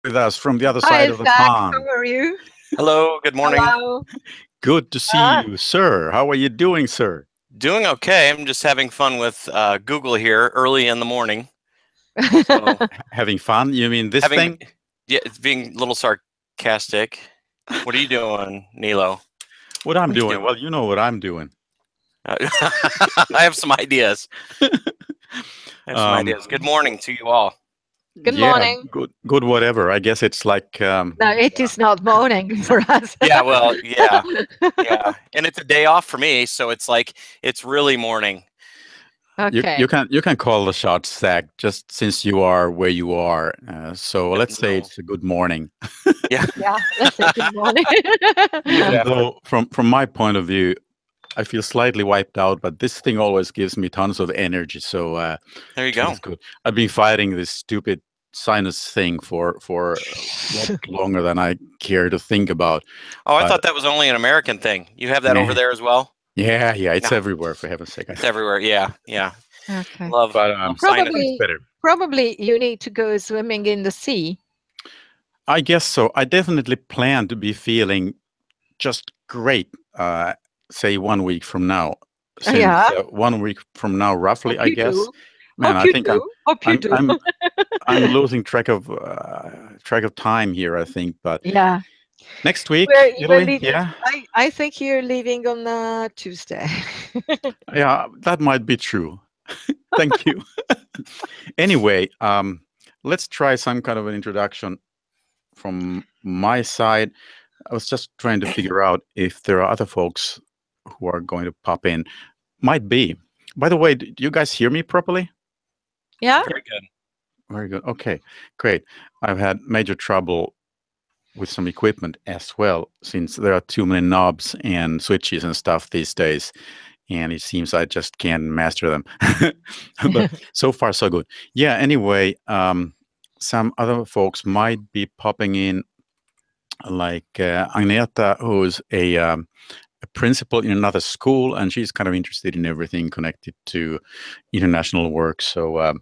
with us from the other Hi, side of the Zach. How pond. are you? Hello, good morning. Hello. Good to see Ah, you, sir. How are you doing, sir? Doing okay. I'm just having fun with Google here early in the morning. So Having fun? You mean this having, thing? yeah, it's being a little sarcastic. What are you doing, Nilo? What I'm What are you doing? doing? Well, you know what I'm doing. I have some ideas. Um, Good morning to you all. Good yeah, morning. good, whatever. I guess it's like, No, it is not morning for us. Yeah, well, yeah, and it's a day off for me, so it's like it's really morning. you Okay. can call the shots, Zach, just since you are where you are. So let's say No, it's a good morning. yeah, Yeah, let's say good morning. Even exactly. though, from my point of view, I feel slightly wiped out, but this thing always gives me tons of energy. So There you it go. feels good. I've been fighting this stupid sinus thing for a lot longer than I care to think about. Oh, I But thought that was only an American thing. You have that over nah, there as well? yeah, it's Yeah, everywhere for heaven's sake. it's everywhere. Yeah, yeah. Okay. Love, But love it's sinus. Probably, better. probably you need to go swimming in the sea. I guess so. I definitely plan to be feeling just great. Say 1 week from now, since Yeah. 1 week from now, roughly, Hope I you guess. do. Man, Hope I you think do. Hope you I'm, do. I'm, I'm losing track of time here. I think, but Yeah. next week, We're Italy. leaving. Yeah, I think you're leaving on Tuesday. yeah, that might be true. Thank you. Anyway, let's try some kind of an introduction from my side. I was just trying to figure out if there are other folks who are going to pop in. Might be. By the way, do you guys hear me properly? Yeah. Very good. Very good. Okay, great. I've had major trouble with some equipment as well, since there are too many knobs and switches and stuff these days, and it seems I just can't master them. But so far, so good. Yeah. Anyway, some other folks might be popping in, like Agneta, who's a principal in another school, and she's kind of interested in everything connected to international work. So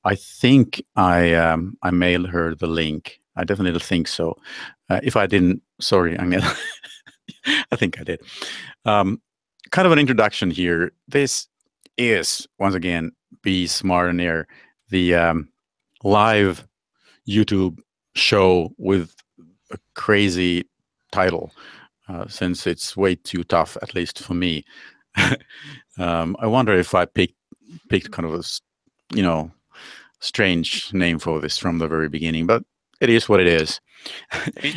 I think I mailed her the link. I definitely think so. If I didn't, sorry, Agneta. I think I did. Um, kind of an introduction here. This is once again Be Smart and Air, the live YouTube show with a crazy title, since it's way too tough, at least for me. I wonder if I picked kind of you know strange name for this from the very beginning, but it is what it is.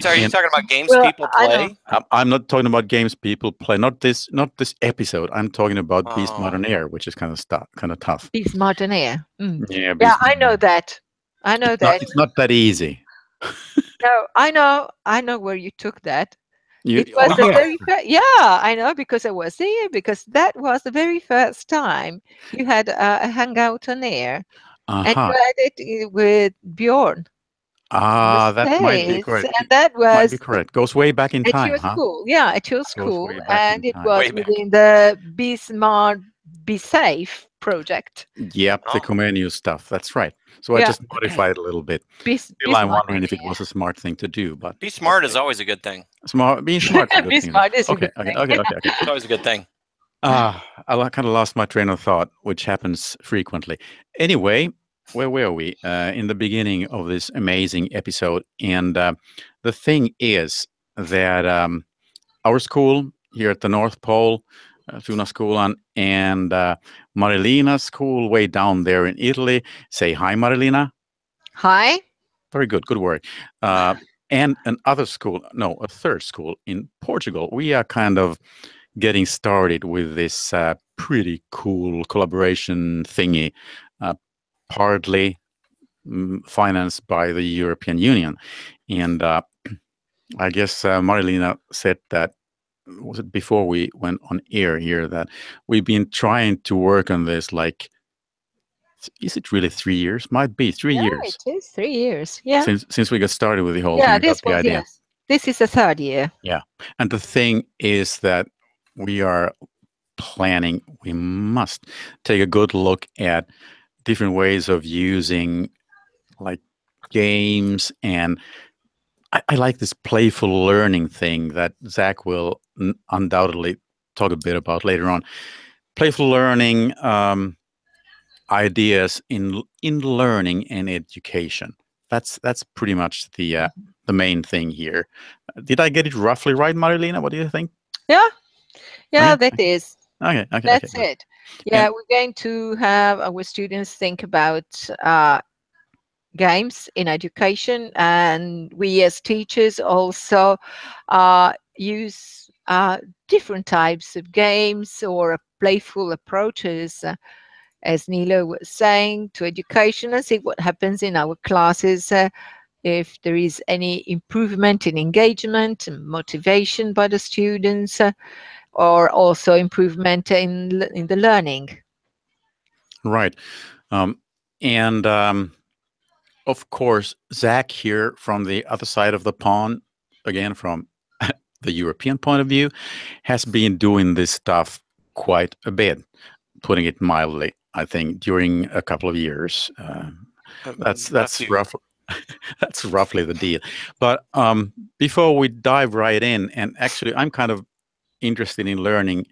Are you And talking about games Well, people I know. play? I'm not talking about games people play. Not this episode. I'm talking about Beast Oh, Modern Air, which is kind of tough. Be smart and air. Mm. Yeah, Yeah, Beast I Modern know Air. that. I know that. It's not that easy. No, I know where you took that. You It oh was the yeah. very first. Yeah, I know because I was there. Because that was the very first time you had a hangout on air, and you Uh-huh. had it with Bjorn on the That might be stage, correct. and that Might be was correct. Goes way back in at time, your huh? school. Yeah, at your Goes school, way back in and it time. was way back. within the Be Smart, Be Safe project. Yep, the Oh, Comenius stuff. That's right. So I Yeah, just modified a little bit. be Still, I'm smart wondering if it was a smart thing to do, but be smart is okay. always a good thing. Being smart is a and good be thing. smart is a Okay, good okay, thing. okay, okay, okay. It's always a good thing. Kind of lost my train of thought, which happens frequently. Anyway, where were we? In the beginning of this amazing episode. And the thing is that our school here at the North Pole, Tunaskolan, and Marilina's school way down there in Italy. Say hi, Marilina. Hi. Very good, good work. Uh, and another school, no, a third school in Portugal. We are kind of getting started with this pretty cool collaboration thingy, uh, partly financed by the European Union. And I guess Marilina said that, was it before we went on air here, that we've been trying to work on this, like, is it really 3 years? Might be three Yeah, years it is 3 years. Yeah. since we got started with the whole thing. Yeah, We got this the was, idea. yes. This is the third year. Yeah. And the thing is that we are planning, we must take a good look at different ways of using, like, games, and I like this playful learning thing that Zach will undoubtedly talk a bit about later on. Playful learning ideas in learning and education. That's pretty much the main thing here. Did I get it roughly right, Marilena? What do you think? Yeah, yeah, Okay, that is. okay, okay. That's Good. it. Yeah, And we're going to have our students think about games in education, and we as teachers also use different types of games or playful approaches, as Nilo was saying, to education, and see what happens in our classes. If there is any improvement in engagement and motivation by the students, or also improvement in the learning. right. And of course, Zach here from the other side of the pond, again from the European point of view, has been doing this stuff quite a bit, putting it mildly. I think during a couple of years. That's rough. That's roughly the deal. But before we dive right in, and actually, I'm kind of interested in learning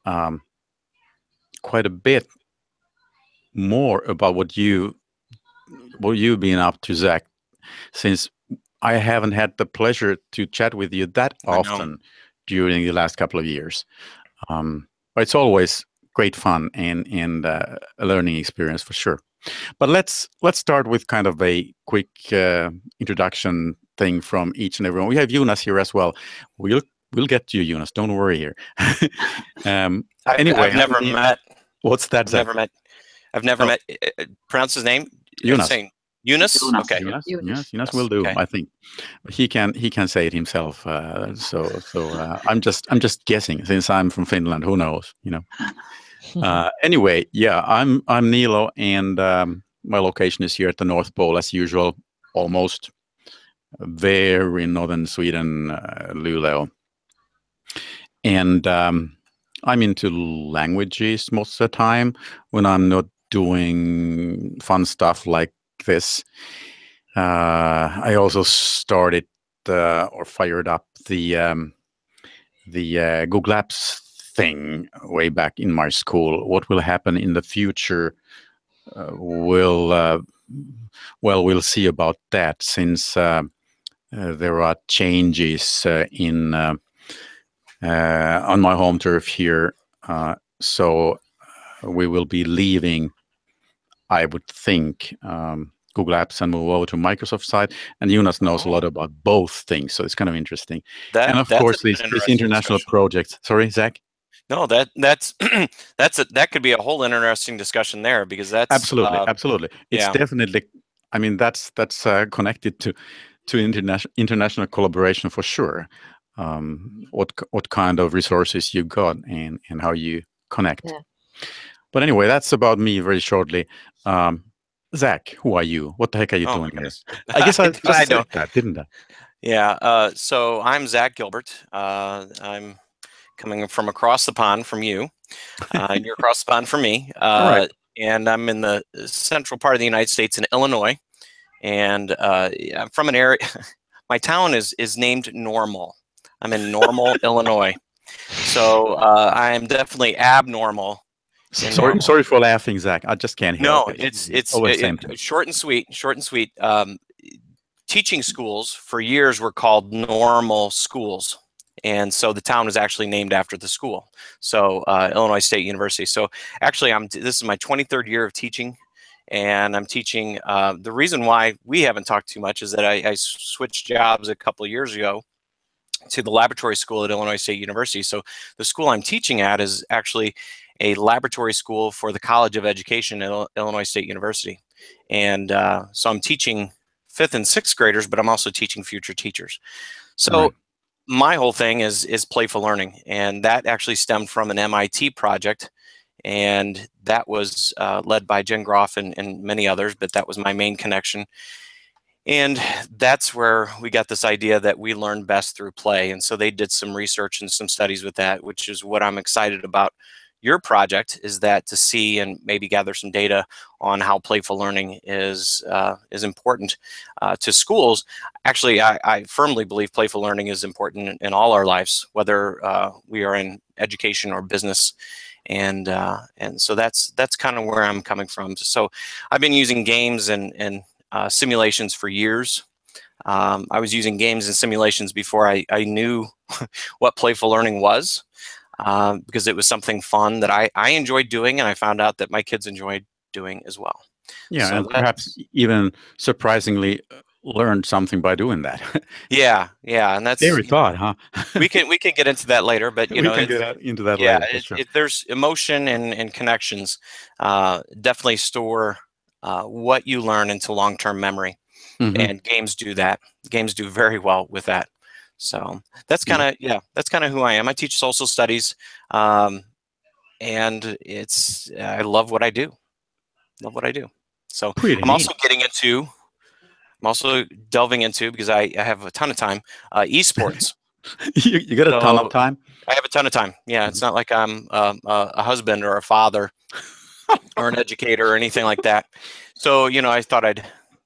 quite a bit more about what you've been up to, Zach, since I haven't had the pleasure to chat with you that often during the last couple of years. But it's always great fun and a learning experience for sure. But let's start with kind of a quick introduction thing from each and everyone. We have Jonas here as well. We'll get to you, Jonas. Don't worry here. Anyway, I've never met. What's that? I've never met. Pronounce his name. Jonas. Saying Eunice. Okay. Jonas will do. Okay. I think he can say it himself. I'm just guessing since I'm from Finland. Who knows? You know. Anyway, yeah, I'm Nilo, and my location is here at the North Pole as usual, almost there in northern Sweden, Luleå. And I'm into languages most of the time when I'm not doing fun stuff like this. I also started or fired up the Google Apps thing way back in my school. What will happen in the future? We'll see about that, since there are changes on my home turf here. So we will be leaving, I would think, Google Apps and move over to Microsoft side. And Jonas knows a lot about both things, so it's kind of interesting. And of course, these international projects. Sorry, Zach? No, that's that could be a whole interesting discussion there, because that's absolutely. It's definitely. I mean, that's connected to international collaboration for sure. What kind of resources you got and how you connect. Yeah. But anyway, that's about me very shortly. Zach, who are you? What the heck are you doing here? I guess I said that, didn't I? Yeah. So I'm Zach Gilbert. I'm coming from across the pond from you. You're across the pond from me. Right. And I'm in the central part of the United States in Illinois. And I'm from an area. My town is named Normal. I'm in Normal, Illinois. So I am definitely abnormal. Sorry for laughing, Zach. I just can't help it. No, it's short and sweet. Short and sweet. Teaching schools for years were called normal schools, and so the town was actually named after the school. So Illinois State University. So actually, this is my 23rd year of teaching, and I'm teaching. The reason why we haven't talked too much is that I switched jobs a couple of years ago to the laboratory school at Illinois State University. So the school I'm teaching at is actually a laboratory school for the College of Education at Illinois State University. And so I'm teaching 5th and 6th graders, but I'm also teaching future teachers. So my whole thing is playful learning. And that actually stemmed from an MIT project. And that was led by Jen Groff and many others, but that was my main connection. And that's where we got this idea that we learn best through play. And so they did some research and some studies with that, which is what I'm excited about your project is that to see and maybe gather some data on how playful learning is important to schools. Actually, I firmly believe playful learning is important in all our lives, whether we are in education or business, and so that's kind of where I'm coming from. So I've been using games and simulations for years. I was using games and simulations before I knew what playful learning was, because it was something fun that I enjoyed doing, and I found out that my kids enjoyed doing as well. Yeah, So and perhaps even surprisingly learned something by doing that. yeah, and that's, Scary thought, huh? we can get into that later, but We can get into that yeah, later for sure. there's emotion and connections. Definitely store what you learn into long-term memory. And games do that. Games do very well with that. So that's kind of, that's kind of who I am. I teach social studies, and I love what I do. Love what I do. So Pretty I'm neat. also delving into, because I have a ton of time, esports. You got a ton of time? I have a ton of time. Yeah, it's not like I'm a husband or a father or an educator or anything like that. So, I thought I'd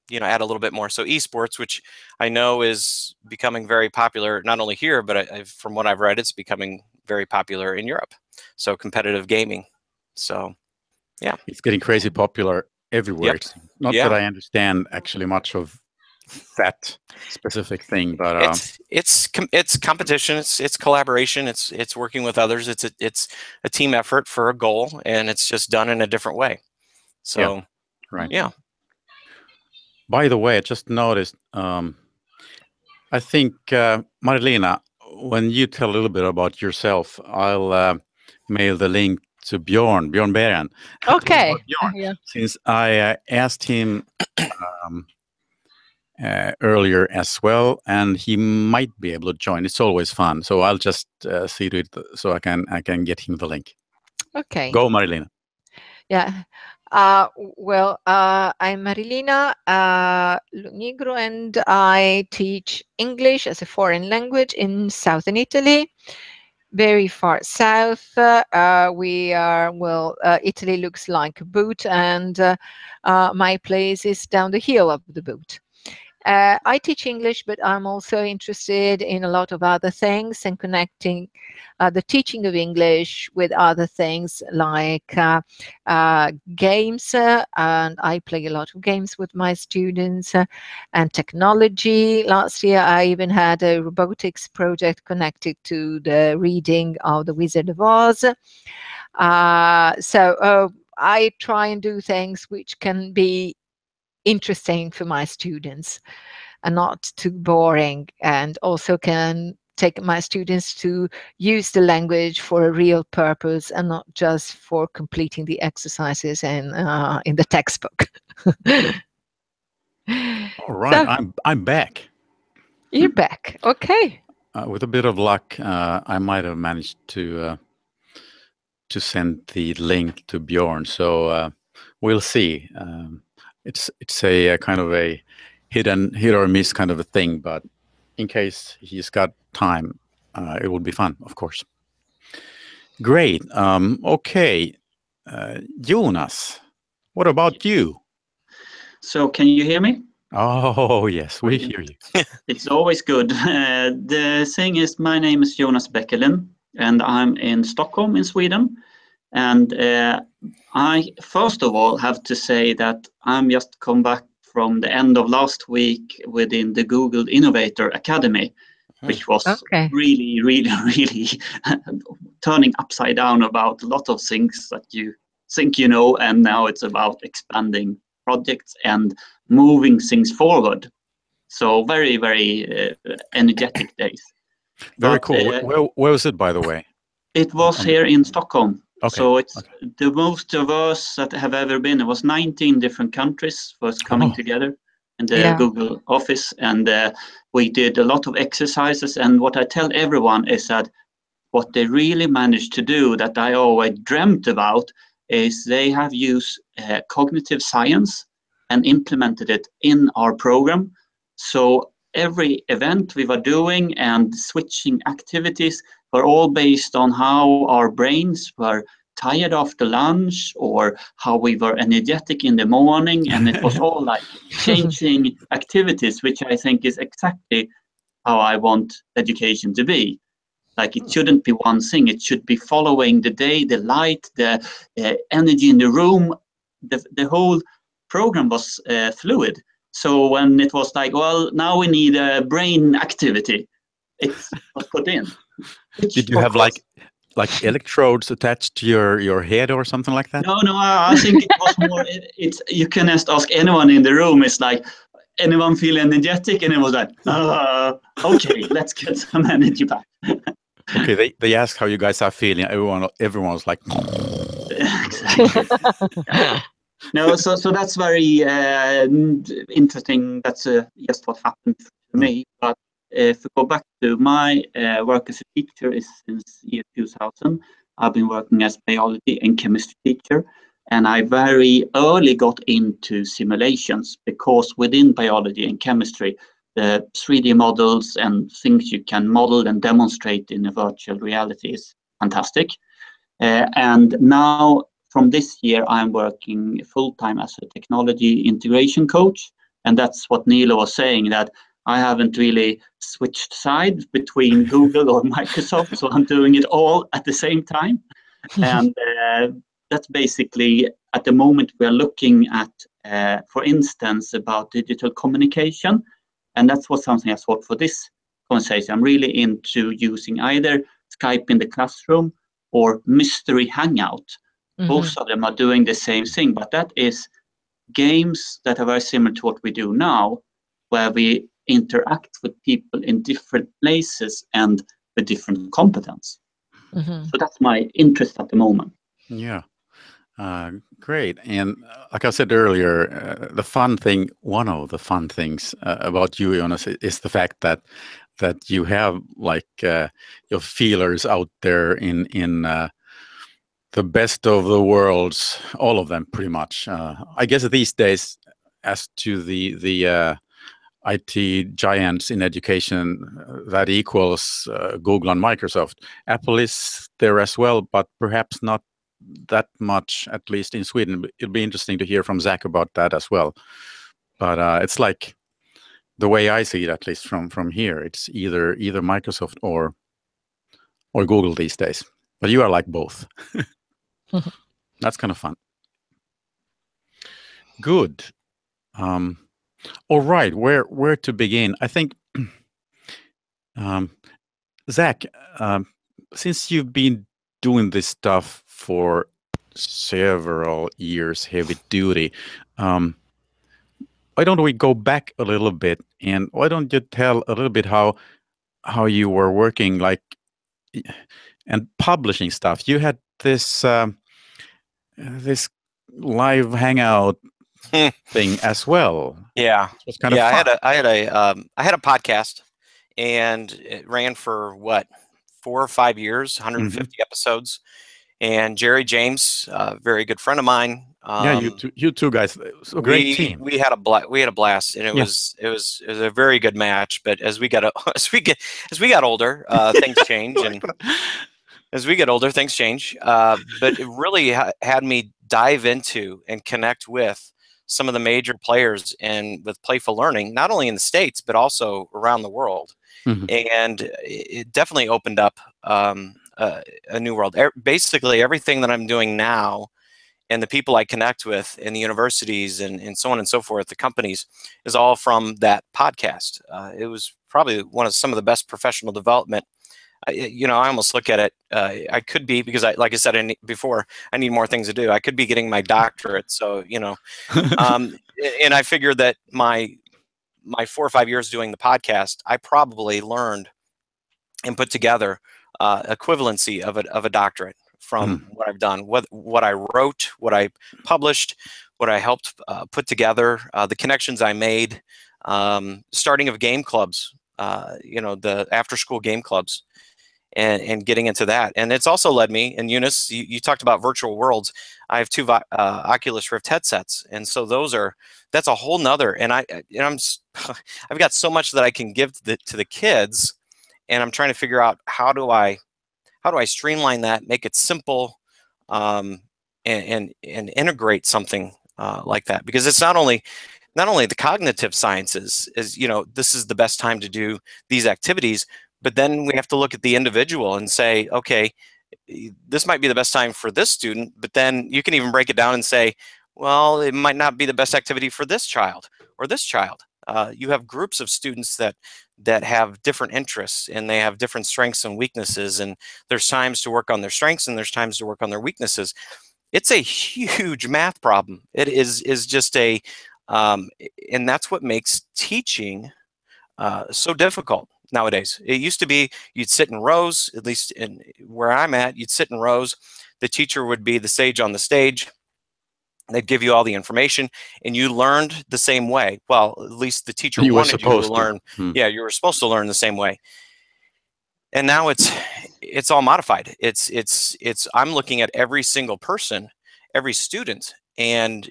add a little bit more. So esports, which I know is becoming very popular, not only here, but from what I've read, it's becoming very popular in Europe. So competitive gaming. So, yeah. It's getting crazy popular everywhere. Yep. Not that I understand actually much of that specific thing, but it's competition, it's collaboration, it's working with others, it's a team effort for a goal, and it's just done in a different way. So, yeah, right. Yeah. By the way, I just noticed, I think, Marilena, when you tell a little bit about yourself, I'll mail the link to Bjorn Beren. Okay. Bjorn, Yeah. since I asked him earlier as well, and he might be able to join. It's always fun, so I'll just see to it so I can get him the link. Okay. Go, Marilena. Yeah. Well, I'm Marilena Lunigro, and I teach English as a foreign language in southern Italy, very far south. We are, Italy looks like a boot, and my place is down the hill of the boot. I teach English, but I'm also interested in a lot of other things and connecting the teaching of English with other things like games, and I play a lot of games with my students, and technology. Last year, I even had a robotics project connected to the reading of The Wizard of Oz. So I try and do things which can be interesting for my students and not too boring, and also can take my students to use the language for a real purpose and not just for completing the exercises in the textbook. All right, So, I'm back. You're back. Okay. With a bit of luck, I might have managed to send the link to Bjorn. So we'll see. It's a kind of a hit or miss kind of a thing, but in case he's got time, it will be fun, of course. Great. Okay, Jonas, what about you? So can you hear me? Oh, yes, we hear you. It's always good. The thing is, my name is Jonas Beckelin, and I'm in Stockholm in Sweden. And I, first of all, have to say that I'm just come back from the end of last week within the Google Innovator Academy, which was really, really, really turning upside down about a lot of things that you think you know, and now it's about expanding projects and moving things forward. So very, very energetic days. Very cool. Where was it, by the way? It was here in Stockholm. Okay. So it's the most diverse that have ever been. It was 19 different countries was coming together in the Google office, and we did a lot of exercises. And what I tell everyone is that what they really managed to do that I always dreamt about is they have used cognitive science and implemented it in our program. So every event we were doing and switching activities were all based on how our brains were tired after lunch, or how we were energetic in the morning, and it was all like changing activities, which I think is exactly how I want education to be. Like, it shouldn't be one thing. It should be following the day, the light, the energy in the room. The whole program was fluid. So when it was like, well, now we need a brain activity, it was put in. Did you have like electrodes attached to your head or something like that? No, I think it was more. It's you can just ask anyone in the room. It's like, anyone feel energetic, and it was like, okay, let's get some energy back. Okay, they ask how you guys are feeling. Everyone was like, exactly. No, so that's very interesting. That's just what happened to me. But if we go back to my work as a teacher, is since year 2000. I've been working as biology and chemistry teacher, and I very early got into simulations, because within biology and chemistry, the 3D models and things you can model and demonstrate in a virtual reality is fantastic. And now, from this year, I'm working full-time as a technology integration coach. And that's what Nilo was saying, that I haven't really switched sides between Google or Microsoft, so I'm doing it all at the same time. And that's basically, at the moment, we're looking at, for instance, about digital communication. And that's what something I thought for this conversation. I'm really into using either Skype in the classroom or Mystery Hangout. Both of them are doing the same thing, but that is games that are very similar to what we do now, where we interact with people in different places and with different competence. So that's my interest at the moment. yeah. Great. And like I said earlier, one of the fun things about you, Jonas, is the fact that you have like your feelers out there in the best of the worlds, all of them pretty much. I guess these days, as to the IT giants in education, that equals Google and Microsoft. Apple is there as well, but perhaps not that much, at least in Sweden. It'll be interesting to hear from Zach about that as well. But it's like, the way I see it, at least from here, it's either Microsoft or Google these days. But you are like both. That's kind of fun. Good. All right, where to begin? I think, Zach, since you've been doing this stuff for several years, heavy duty, why don't we go back a little bit, and why don't you tell a little bit how you were working, like, and publishing stuff? You had this this live hangout thing as well. Yeah, it was kind of fun. I had a podcast, and it ran for what, 4 or 5 years, 150 episodes. And Jerry James, a very good friend of mine. Yeah, you two guys, a great team. We had a blast, and it was a very good match. But as we got older, things change, and as we get older, things change. But it really had me dive into and connect with some of the major players and with playful learning, not only in the States but also around the world. And it definitely opened up a new world. Basically, everything that I'm doing now, and the people I connect with in the universities and so on and so forth, the companies, is all from that podcast. It was probably some of the best professional development. I almost look at it. I could be, because like I said before, I need more things to do. I could be getting my doctorate. So and I figured that my 4 or 5 years doing the podcast, I probably learned and put together equivalency of a doctorate from what I've done, what I wrote, what I published, what I helped put together, the connections I made, starting of game clubs, the after-school game clubs, and getting into that. And it's also led me, and Eunice, you talked about virtual worlds. I have 2 Oculus Rift headsets, and so that's a whole nother. And I've got so much that I can give to the kids, and I'm trying to figure out how do I streamline that, make it simple, and integrate something like that, because it's not only the cognitive sciences, is, you know, this is the best time to do these activities, but then we have to look at the individual and say, okay, this might be the best time for this student, but then you can even break it down and say, well, it might not be the best activity for this child or this child. You have groups of students that have different interests, and they have different strengths and weaknesses, and there's times to work on their strengths and there's times to work on their weaknesses. It's a huge math problem. It is just a, and that's what makes teaching so difficult nowadays. It used to be you'd sit in rows, at least in where I'm at, you'd sit in rows. The teacher would be the sage on the stage. They'd give you all the information, and you learned the same way. Well, at least the teacher wanted you to learn. Yeah, you were supposed to learn the same way. And now it's all modified. It's I'm looking at every single person, every student, and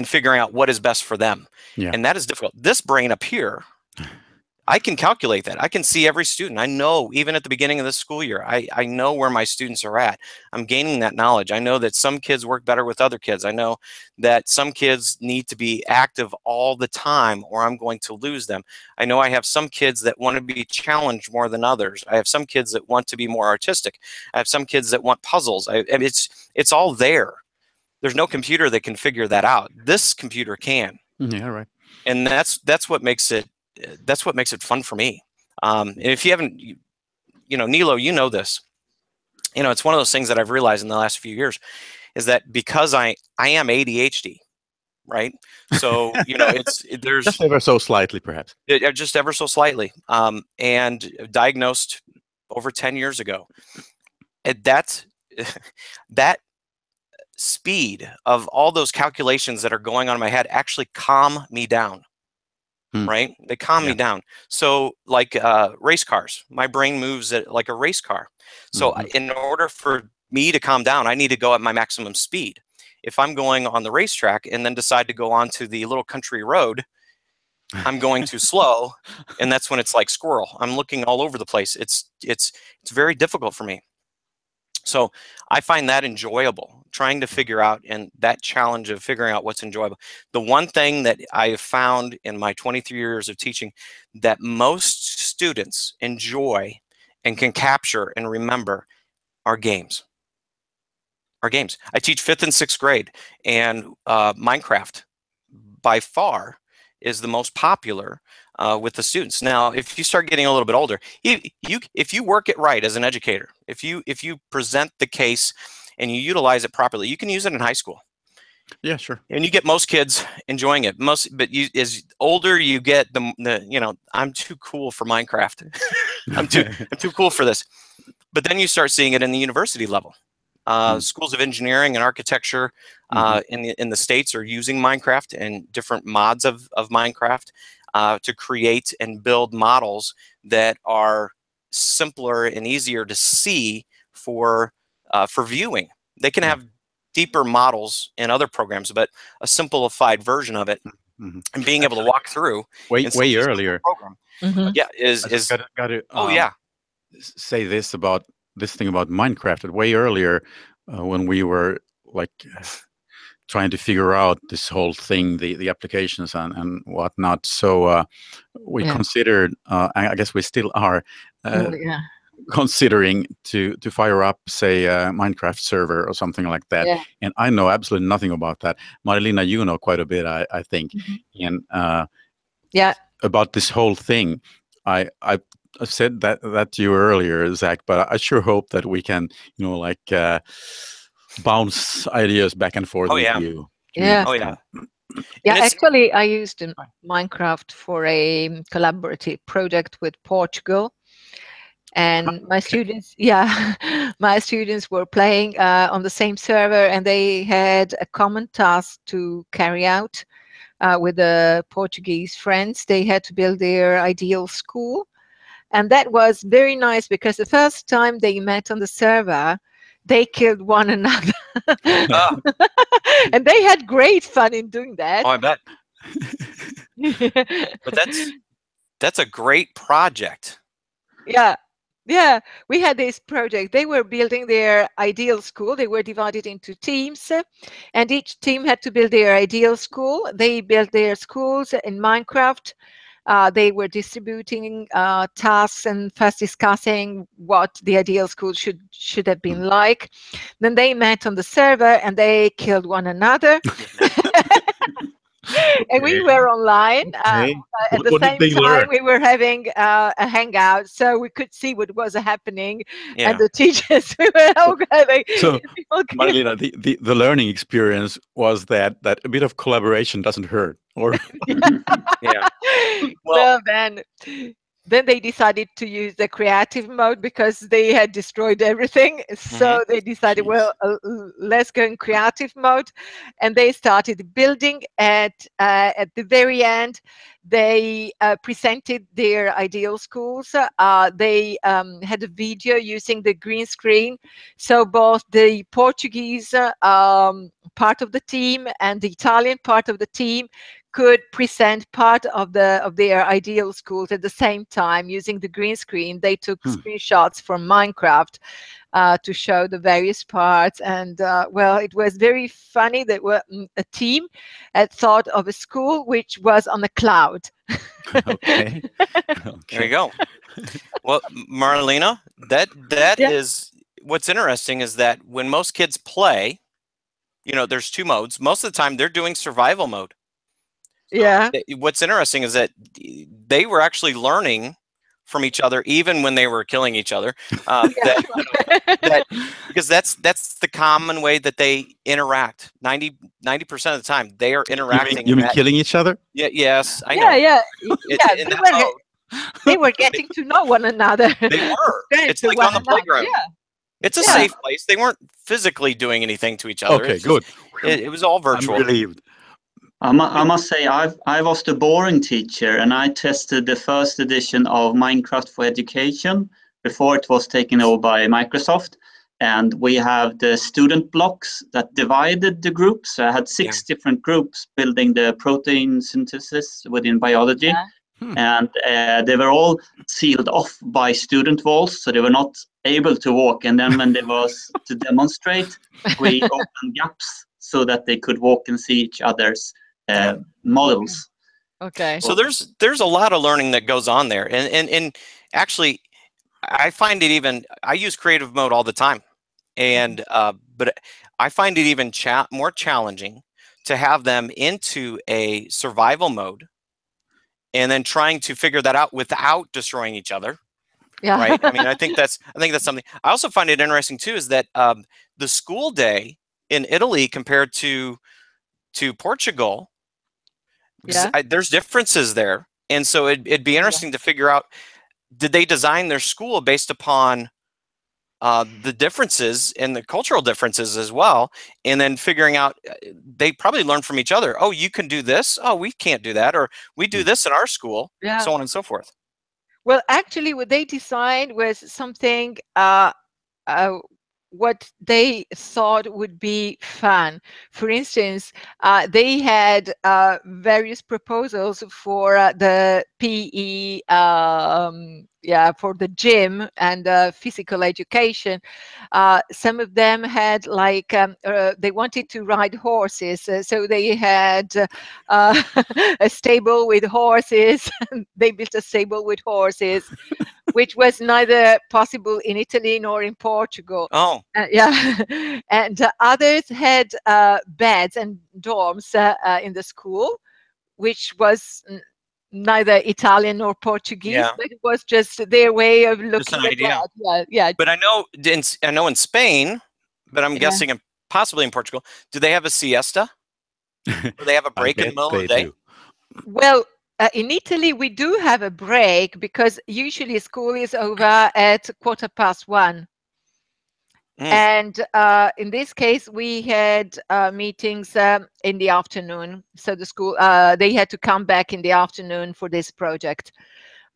figuring out what is best for them. Yeah. And that is difficult. This brain up here, I can calculate that. I can see every student. I know, even at the beginning of the school year, I know where my students are at. I'm gaining that knowledge. I know that some kids work better with other kids. I know that some kids need to be active all the time or I'm going to lose them. I know I have some kids that want to be challenged more than others. I have some kids that want to be more artistic. I have some kids that want puzzles. And it's all there. There's no computer that can figure that out. This computer can. Yeah, right. And that's what makes it fun for me. And if you haven't, you know, Nilo, you know this. You know, it's one of those things that I've realized in the last few years is that because I am ADHD, right? So, you know, there's just ever so slightly, perhaps. Just ever so slightly, and diagnosed over 10 years ago. And that speed of all those calculations that are going on in my head actually calm me down. Right? They calm me down. So like race cars, my brain moves like a race car. So in order for me to calm down, I need to go at my maximum speed. If I'm going on the racetrack and then decide to go onto the little country road, I'm going too slow. And that's when it's like squirrel. I'm looking all over the place. It's very difficult for me. So I find that enjoyable, trying to figure out, and that challenge of figuring out what's enjoyable. The one thing that I have found in my 23 years of teaching that most students enjoy and can capture and remember are games. Are games. I teach 5th and 6th grade, and Minecraft by far is the most popular with the students. Now, if you start getting a little bit older, if you work it right as an educator, if you present the case and you utilize it properly, you can use it in high school. Yeah, sure. And you get most kids enjoying it. But as older you get, the you know, I'm too cool for Minecraft. I'm too cool for this. But then you start seeing it in the university level. Schools of engineering and architecture in the States are using Minecraft and different mods of Minecraft to create and build models that are simpler and easier to see for viewing. They can have deeper models in other programs, but a simplified version of it and being able to walk through way earlier program. Yeah, is got to say this thing about Minecraft. Way earlier when we were like trying to figure out this whole thing, the applications and whatnot. So we considered, I guess we still are considering to fire up, say, a Minecraft server or something like that. Yeah. And I know absolutely nothing about that. Marilina, you know quite a bit, I think. And about this whole thing, I said that to you earlier, Zach, but I sure hope that we can, you know, like bounce ideas back and forth with you. Yeah. Oh, yeah. Yeah, actually, I used Minecraft for a collaborative project with Portugal. And my students, my students were playing on the same server, and they had a common task to carry out with the Portuguese friends. They had to build their ideal school. And that was very nice because the first time they met on the server, they killed one another. And they had great fun in doing that. Oh, I bet. But that's a great project. Yeah. Yeah, we had this project. They were building their ideal school. They were divided into teams, and each team had to build their ideal school. They built their schools in Minecraft. They were distributing tasks and first discussing what the ideal school should have been like. Then they met on the server and they killed one another. And we were online Okay. at the What did same they time. learn? We were having a hangout, so we could see what was happening. Yeah. And the teachers, we were all gathering. So, People came- Marlena, the learning experience was that a bit of collaboration doesn't hurt, or Yeah. Well, then they decided to use the creative mode because they had destroyed everything. So they decided, Jeez. well, let's go in creative mode, and they started building. At the very end, they presented their ideal schools. They had a video using the green screen, so both the Portuguese part of the team and the Italian part of the team could present part of their ideal schools at the same time using the green screen. They took screenshots from Minecraft to show the various parts, and well, it was very funny that a team had thought of a school which was on a cloud. okay. There you go. Well, Marlena, that Yeah. is what's interesting is that when most kids play, you know, there's two modes. Most of the time, they're doing survival mode. Yeah. What's interesting is that they were actually learning from each other, even when they were killing each other. Because that's the common way that they interact. 90% of the time, they are interacting. You mean killing each other? Yeah. Yes, I know. Yeah. In that mode, They were getting to know one another. they were. Friends It's to like one on the another, playground. Yeah. It's a Yeah. safe place. They weren't physically doing anything to each other. Okay, It's just- good. It was all virtual. I'm relieved. I must say, I was the boring teacher, and I tested the first edition of Minecraft for Education before it was taken over by Microsoft. And we have the student blocks that divided the groups. So I had six different groups building the protein synthesis within biology. Yeah. And they were all sealed off by student walls, so they were not able to walk. And then when they was to demonstrate, we opened gaps so that they could walk and see each other's models. Okay. So there's a lot of learning that goes on there, and actually, I find it even. I use creative mode all the time, and but I find it even more challenging to have them into a survival mode, and then trying to figure that out without destroying each other. Yeah. Right. I mean, I think that's something. I also find it interesting too is that the school day in Italy compared to Portugal. There's differences there, and so it'd be interesting to figure out, did they design their school based upon the differences and the cultural differences as well, and then figuring out, they probably learn from each other. Oh, you can do this. Oh, we can't do that, or we do this in our school, so on and so forth. Well, actually, what they designed was something what they thought would be fun. For instance, they had various proposals for the PE, for the gym and physical education. Some of them had like, they wanted to ride horses, so they had a stable with horses. They built a stable with horses. Which was neither possible in Italy nor in Portugal. Oh. And others had beds and dorms in the school, which was neither Italian nor Portuguese, but it was just their way of looking at that. Yeah. But I know in Spain, but I'm guessing possibly in Portugal, do they have a siesta? Do they have a break in the middle of the day? Well, in Italy, we do have a break because usually school is over at 1:15. And in this case, we had meetings in the afternoon. So the school, they had to come back in the afternoon for this project.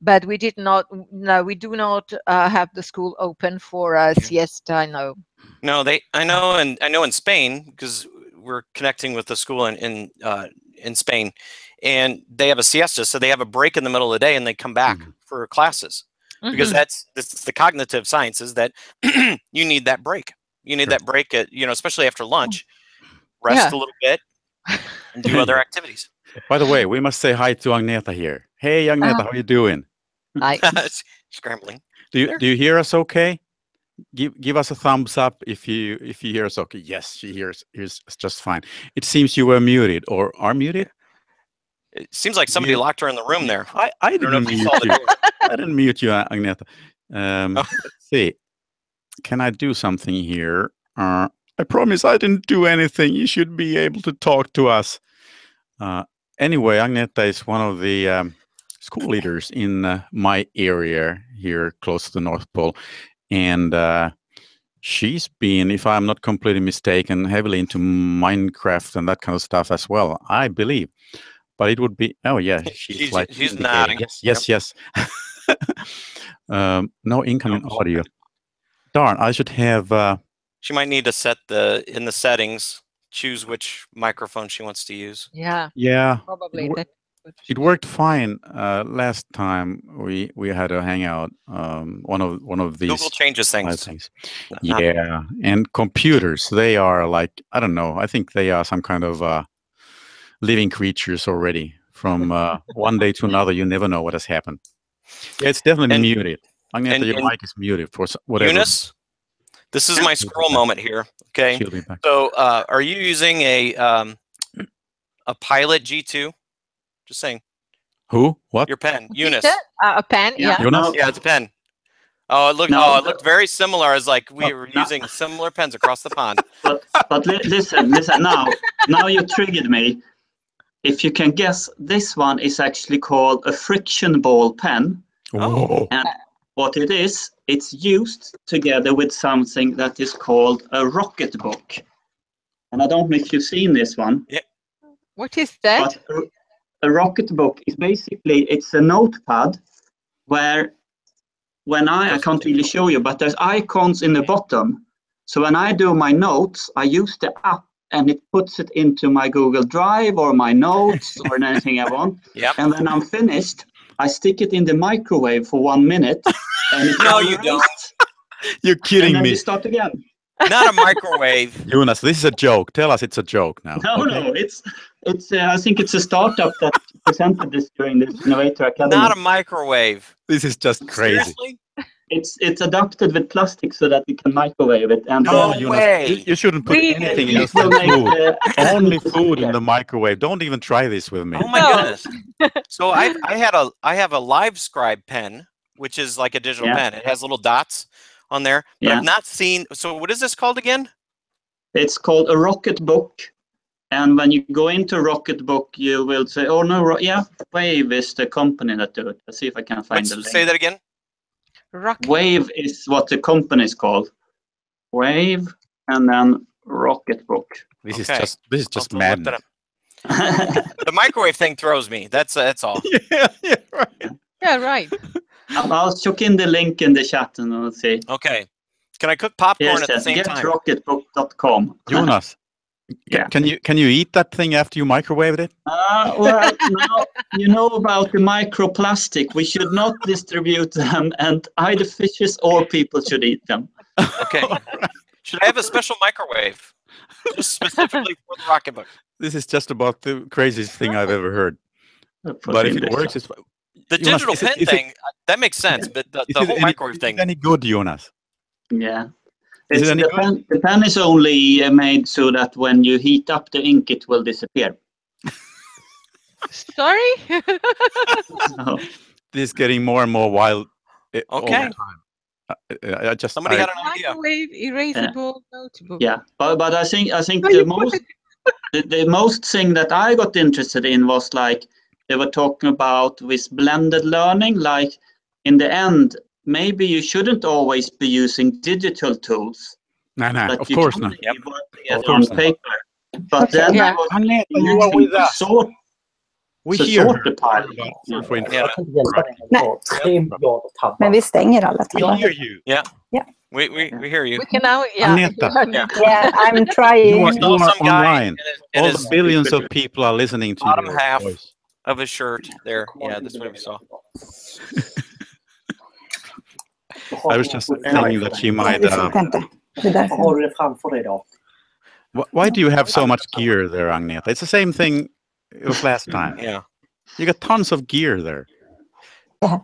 But we did not, no, we do not have the school open for siesta, no. No, I know in Spain, because we're connecting with the school in Spain, and they have a siesta, so they have a break in the middle of the day and they come back for classes. because this is the cognitive sciences that you need that break. You need that break at, especially after lunch, rest a little bit and do other activities. By the way, we must say hi to Agneta here. Hey, Agneta, how are you doing? Hi. Scrambling. Do you hear us okay? Give us a thumbs up if you hear us okay. Yes, she hears just fine. It seems you were muted or are muted. It seems like somebody locked her in the room there. I didn't mute you. I didn't mute you, Agneta. Let's see. Can I do something here? I promise I didn't do anything. You should be able to talk to us. Anyway, Agneta is one of the school leaders in my area here close to the North Pole. And she's been, if I'm not completely mistaken, heavily into Minecraft and that kind of stuff as well, I believe. But it would be, oh yeah, she's nodding. Yes. No incoming audio. Darn, I should have... she might need to set in the settings, choose which microphone she wants to use. Yeah. Probably. It worked fine last time we had a hangout. One of these Google changes things. Yeah, and computers, they are like, I don't know. I think they are some kind of living creatures already. From one day to another, you never know what has happened. Yeah, it's definitely muted. Agneta, your mic is muted for whatever. Eunice, this is my scroll moment here. Okay. She'll be back. So, are you using a Pilot G2? Just saying. Who? What? Your pen, Eunice. A pen, yeah. Yeah, it's a pen. Oh, it looked very similar. As like we were using similar pens across the pond. But listen. Now you triggered me. If you can guess, this one is actually called a friction ball pen. Oh. And what it is, it's used together with something that is called a rocket book. And I don't know if you've seen this one. Yeah. What is that? But a rocket book is basically, it's a notepad where I can't really show you, but there's icons in the bottom. So when I do my notes, I use the app and it puts it into my Google Drive or my notes or anything I want. Yep. And when I'm finished, I stick it in the microwave for 1 minute. And No, you don't. You're kidding and then me. you start again. Not a microwave. Jonas, this is a joke. Tell us it's a joke now. No, it's. I think it's a startup that presented this during this Innovator Academy. Not a microwave. This is just crazy. Seriously? It's adapted with plastic so that you can microwave it. And No Jonas, way. you shouldn't put anything in it will make food. Only food in the microwave. Don't even try this with me. Oh my goodness. So I have a LiveScribe pen, which is like a digital pen. It has little dots on there. But I've not seen. So what is this called again? It's called a rocket book. And when you go into Rocketbook, you will say, oh no, Wave is the company that do it. Let's see if I can find the link. Say that again. Wave is what the company is called. Wave and then Rocketbook. This is just madness. The microwave thing throws me. That's all. Yeah, right. Yeah, right. I'll chuck in the link in the chat and we'll see. Okay. Can I cook popcorn at the same time? GetRocketbook.com. Jonas, can you eat that thing after you microwaved it? Well, now you know about the microplastic. We should not distribute them, and either fishes or people should eat them. Okay. Should I have a special microwave just specifically for the Rocketbook? This is just about the craziest thing I've ever heard. But if it works, it's... The Jonas, digital pen thing, that makes sense, but the whole microwave thing... Is it any good, Jonas? Yeah. The pen is only made so that when you heat up the ink, it will disappear. Sorry? So. This is getting more and more wild. Okay. Somebody had an idea. Microwave erasable notebook. Yeah, but I think the most thing that I got interested in was like they were talking about with blended learning. Like in the end, maybe you shouldn't always be using digital tools. No, of course not. On paper. But then you are with us. We hear Nej, men vi stänger alla We hear you. Yeah. We hear you. We can now, Agneta. Yeah, I'm trying. You are Some guy online. All the billions of people are listening to bottom your half voice. of his shirt there. Yeah, that's what we saw. I was just thinking that she might. Why do you have so much gear there, Agneta? It's the same thing as last time. Yeah. You got tons of gear there. Yeah.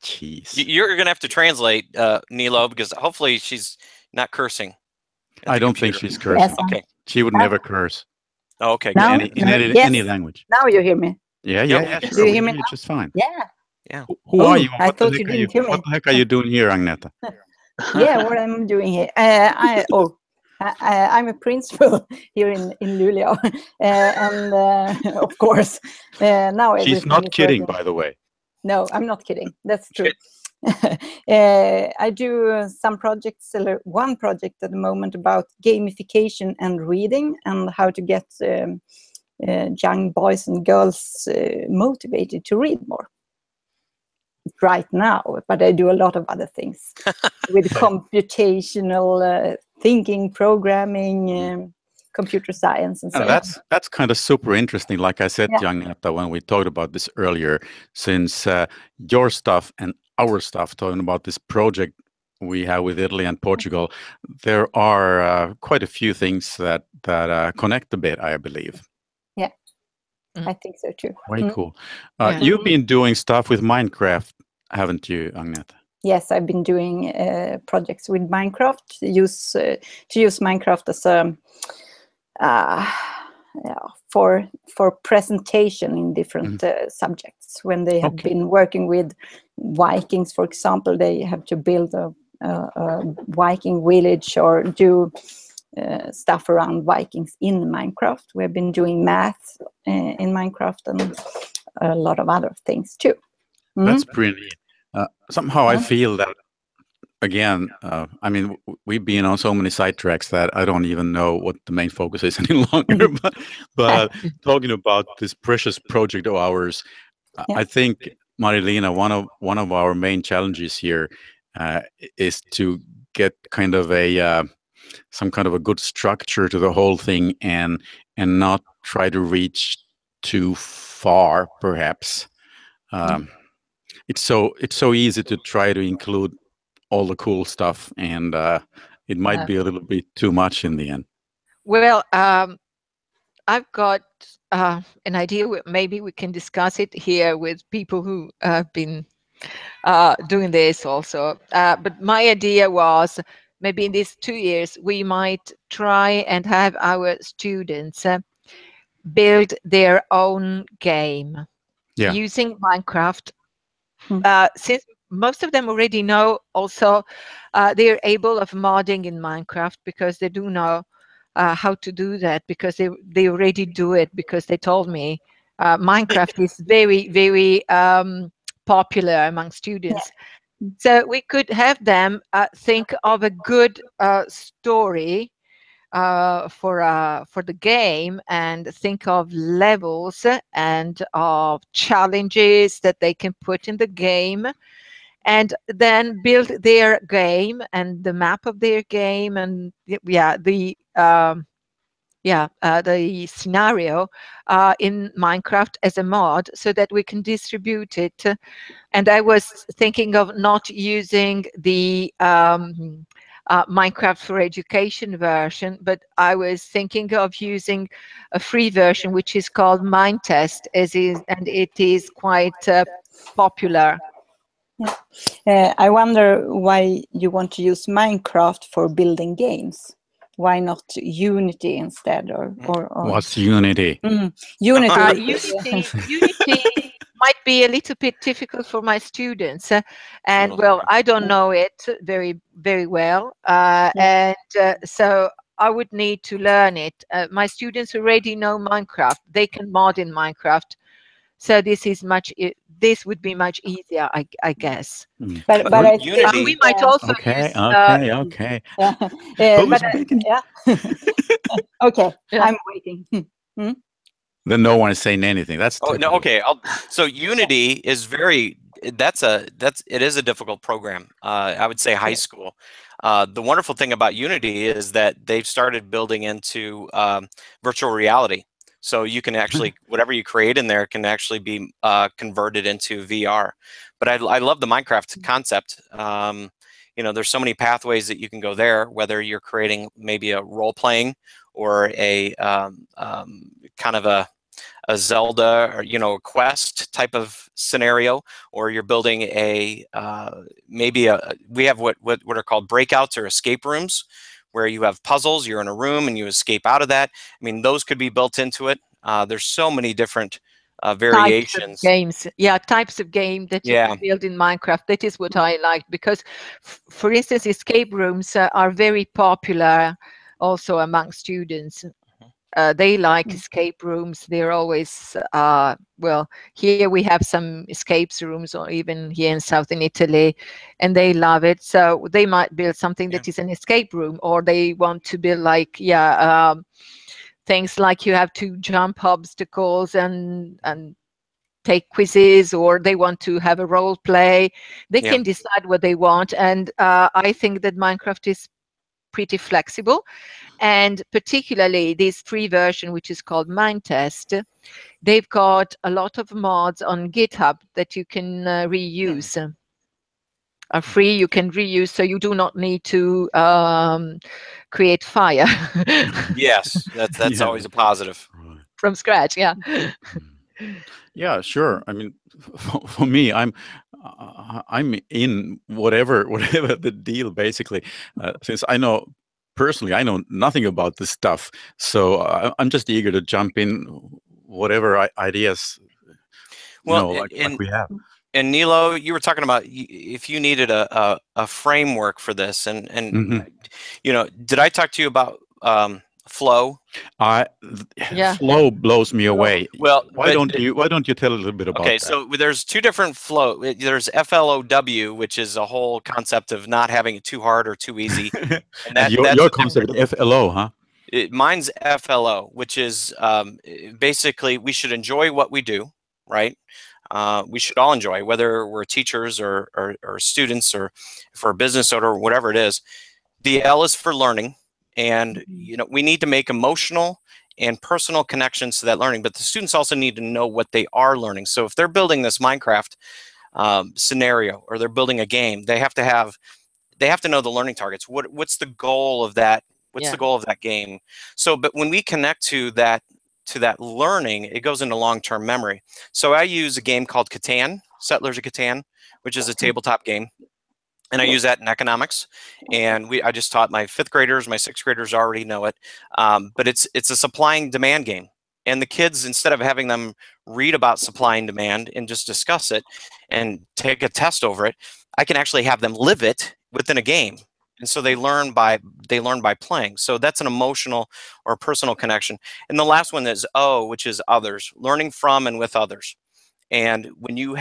Jeez. You're going to have to translate, Nilo, because hopefully she's not cursing. I don't think she's cursing. Yes, Okay. She would never curse. Oh, okay. Now, Good. Any language. Now you hear me. Yeah, Yep. sure. Do you We hear hear me you just fine. Yeah. Who are you? I What the thought heck you are didn't hear me. What the heck are you doing here, Agneta? Yeah, what I'm doing here. I'm a principal here in Luleå, and of course, now She's everything not is kidding, working. by the way. No, I'm not kidding. That's true. I do some projects, one project at the moment about gamification and reading and how to get young boys and girls motivated to read more. Right now, but I do a lot of other things with computational thinking, programming, computer science, and so on. That's kind of super interesting. Like I said, Yeah. Agneta, when we talked about this earlier, since your stuff and our stuff, talking about this project we have with Italy and Portugal, there are quite a few things that connect a bit, I believe. Yeah, I think so too. Quite cool. Yeah. You've been doing stuff with Minecraft, haven't you, Agneta? Yes, I've been doing projects with Minecraft to use Minecraft as a for presentation in different subjects. When they have been working with Vikings, for example, they have to build a Viking village or do stuff around Vikings in Minecraft. We've been doing math in Minecraft and a lot of other things too. That's pretty neat. Somehow I feel that, again, I mean, we've been on so many sidetracks that I don't even know what the main focus is any longer. But talking about this precious project of ours, I think, Marilena, one of our main challenges here is to get kind of some kind of a good structure to the whole thing and not try to reach too far, perhaps. It's so easy to try to include all the cool stuff, and it might be a little bit too much in the end. Well, I've got an idea. Maybe we can discuss it here with people who have been doing this also. But my idea was maybe in these 2 years, we might try and have our students build their own game using Minecraft. Since most of them already know, also they're able of modding in Minecraft because they do know how to do that, because they already do it, because they told me Minecraft is very, very popular among students. So we could have them think of a good story for the game, and think of levels and of challenges that they can put in the game, and then build their game and the map of their game, and the scenario in Minecraft as a mod, so that we can distribute it. And I was thinking of not using the Minecraft for Education version, but I was thinking of using a free version, which is called Minetest, and it is quite popular. I wonder why you want to use Minecraft for building games. Why not Unity instead? Or What's Unity? Unity might be a little bit difficult for my students, and well, I don't know it very, very well, and so I would need to learn it. My students already know Minecraft; they can mod in Minecraft, so this would be much easier, I guess. But I Unity. We might also Okay. Okay, I'm waiting. Then no one is saying anything. That's no. Okay. So Unity is it is a difficult program. I would say high school. The wonderful thing about Unity is that they've started building into virtual reality. So you can actually, whatever you create in there can actually be converted into VR. But I love the Minecraft concept. You know, there's so many pathways that you can go there, whether you're creating maybe a role-playing or a kind of a Zelda, or, you know, a quest type of scenario, or you're building a we have what are called breakouts or escape rooms, where you have puzzles, you're in a room and you escape out of that. I mean, those could be built into it. There's so many different variations. Types of games, yeah, types of game that you can build in Minecraft. That is what I like, because, for instance, escape rooms are very popular also among students. They like escape rooms. They're always, well, here we have some escape rooms, or even here in southern Italy, and they love it. So they might build something that is an escape room, or they want to build like, things like you have to jump obstacles and take quizzes, or they want to have a role play. They can decide what they want. And I think that Minecraft is pretty flexible. And particularly this free version, which is called Minetest, they've got a lot of mods on GitHub that you can reuse. Are free, you can reuse, so you do not need to create fire. Yes, that's always a positive. From scratch, yeah. Yeah, sure. I mean, for me, I'm in whatever the deal, basically, since I know. Personally, I know nothing about this stuff, so I'm just eager to jump in whatever ideas, like we have. And Nilo, you were talking about if you needed a framework for this, and you know, did I talk to you about flow? Flow blows me away. Well, why don't you tell a little bit about that? Okay, so there's two different flow. There's FLOW, which is a whole concept of not having it too hard or too easy. And that's your concept is FLO, huh? Mine's FLO, which is basically we should enjoy what we do, right? We should all enjoy, whether we're teachers or students, or for a business owner, or whatever it is. The L is for learning. And, you know, we need to make emotional and personal connections to that learning, but the students also need to know what they are learning. So if they're building this Minecraft scenario, or they're building a game, they have to know the learning targets. What's the goal of that? What's the goal of that game? So, but when we connect to that learning, it goes into long-term memory. So I use a game called Catan, Settlers of Catan, which is a tabletop game. And I use that in economics, and I just taught my 5th graders, my 6th graders already know it. But it's a supply and demand game, and the kids, instead of having them read about supply and demand and just discuss it and take a test over it, I can actually have them live it within a game, and so they learn by playing. So that's an emotional or personal connection. And the last one is O, which is others, learning from and with others. And when you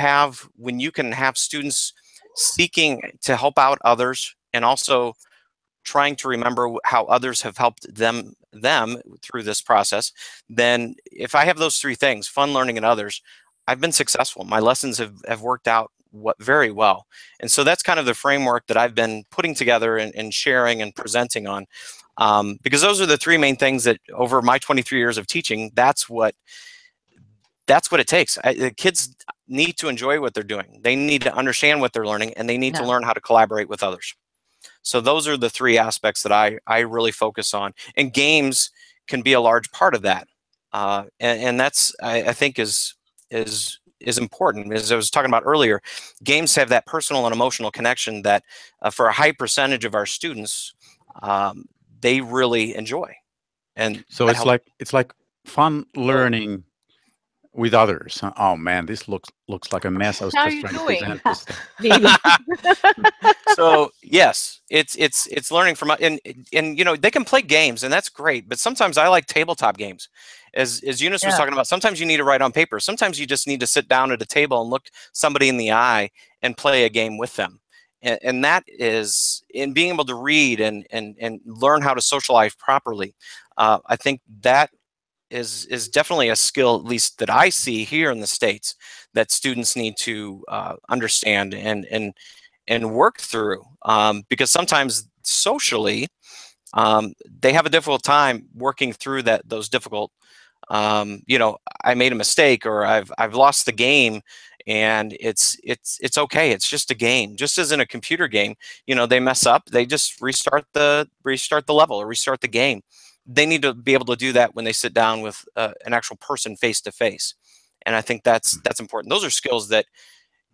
can have students seeking to help out others, and also trying to remember how others have helped them through this process, then if I have those 3 things, fun, learning, and others, I've been successful. My lessons have worked out very well. And so that's kind of the framework that I've been putting together and sharing and presenting on, because those are the 3 main things that over my 23 years of teaching, that's what it takes. The kids need to enjoy what they're doing. They need to understand what they're learning, and they need to learn how to collaborate with others. So those are the 3 aspects that I really focus on, and games can be a large part of that. And that's, I think, is important. As I was talking about earlier, games have that personal and emotional connection that for a high percentage of our students, they really enjoy. And so it's like fun learning with others. Oh man, this looks like a mess. I was just trying to present this. So yes, it's learning from, and you know, they can play games, and that's great. But sometimes I like tabletop games, as Eunice was talking about. Sometimes you need to write on paper. Sometimes you just need to sit down at a table and look somebody in the eye and play a game with them. And that is in being able to read and learn how to socialize properly. I think that is definitely a skill, at least that I see here in the States, that students need to understand and work through, because sometimes socially they have a difficult time working through those difficult You know, I made a mistake, or I've lost the game, and it's okay. It's just a game. Just as in a computer game, you know, they mess up, they just restart the level or restart the game. They need to be able to do that when they sit down with an actual person face to face. And I think that's important. Those are skills that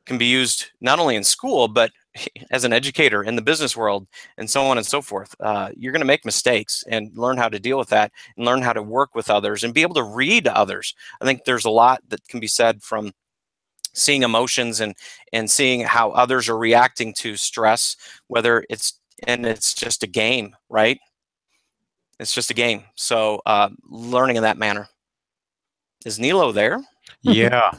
can be used not only in school, but as an educator in the business world, and so on and so forth. You're going to make mistakes, and learn how to deal with that, and learn how to work with others, and be able to read others. I think there's a lot that can be said from seeing emotions and seeing how others are reacting to stress, whether it's just a game, right? It's just a game. So learning in that manner. Is Nilo there? Yeah.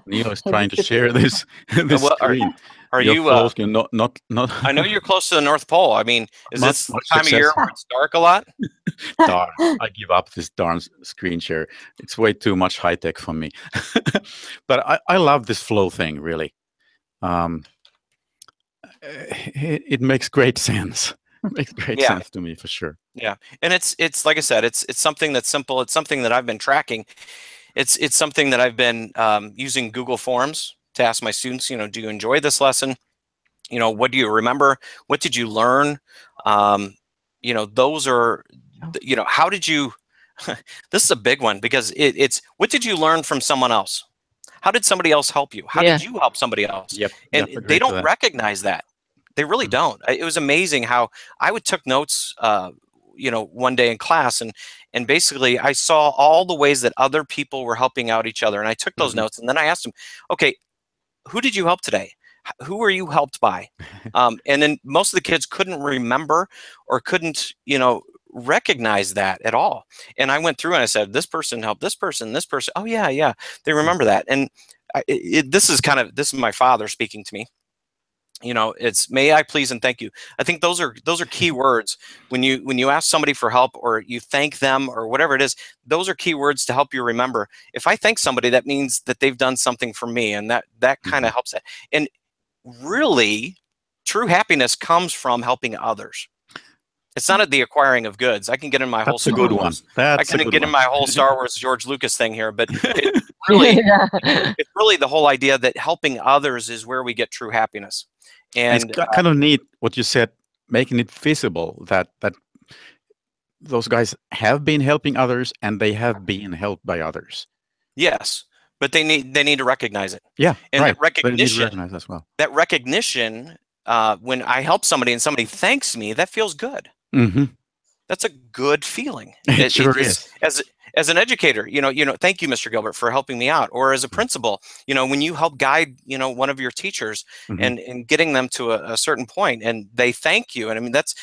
Nilo is trying to share this screen. Are You're you close, not I know you're close to the North Pole. I mean, is this the much time of year success. where it's dark a lot? Darn, I give up this darn screen share. It's way too much high tech for me. But I love this flow thing, really. It makes great sense. It makes great sense to me, for sure. Yeah, and it's like I said, it's something that's simple. It's something that I've been tracking. It's something that I've been using Google Forms to ask my students, you know, do you enjoy this lesson? You know, what do you remember? What did you learn? You know, those are, you know, how did you, this is a big one, because it's, what did you learn from someone else? How did somebody else help you? How did you help somebody else? Yep. And they don't recognize that. They really don't. It was amazing how I took notes, you know, one day in class, and basically I saw all the ways that other people were helping out each other. And I took those notes, and then I asked them, okay, who did you help today? Who were you helped by? And then most of the kids couldn't remember, or couldn't, you know, recognize that at all. And I went through and I said, this person helped this person, this person. Oh yeah, they remember that. And this is my father speaking to me. You know, it's may I please and thank you. I think those are key words when you ask somebody for help, or you thank them, or whatever it is. Those are key words to help you remember. If I thank somebody, that means that they've done something for me, and that kind of helps that. And really, true happiness comes from helping others. It's not the acquiring of goods. I can get in my whole Star Wars. I can get in my whole Star Wars George Lucas thing here, but it really, it's really the whole idea that helping others is where we get true happiness. And it's kind of neat what you said, making it visible that those guys have been helping others, and they have been helped by others. Yes, but they need to recognize it. Yeah, and right. that recognition, they need to recognize as well. That recognition, when I help somebody and somebody thanks me, that feels good. Mm-hmm. That's a good feeling. It sure is. As an educator, you know, thank you, Mr. Gilbert, for helping me out. Or as a principal, you know, when you help guide, you know, one of your teachers and getting them to a certain point, and they thank you. And I mean, that's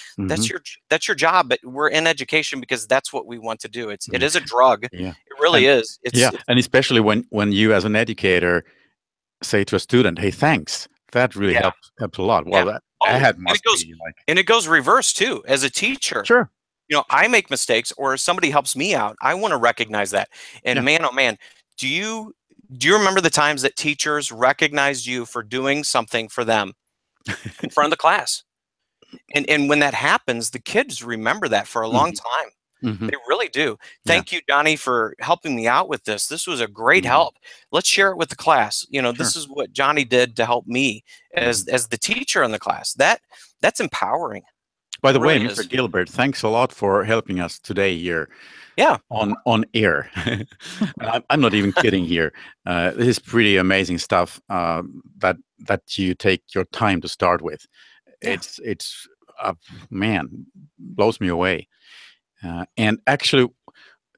your job. But we're in education because that's what we want to do. It is a drug. Yeah, it really is. And especially when you, as an educator, say to a student, "Hey, thanks." That really helps a lot. Well, and it goes reverse too. As a teacher, sure. You know, I make mistakes, or somebody helps me out, I want to recognize that. And man, oh man, do you remember the times that teachers recognized you for doing something for them in front of the class? And when that happens, the kids remember that for a long time. They really do. Thank you, Johnny, for helping me out with this. This was a great help. Let's share it with the class. You know, this is what Johnny did to help me as the teacher in the class. That's empowering. By the way, Mr. Gilbert, thanks a lot for helping us today here. Yeah, on air. I'm not even kidding here. This is pretty amazing stuff that you take your time to start with. Yeah. It's man, blows me away. And actually,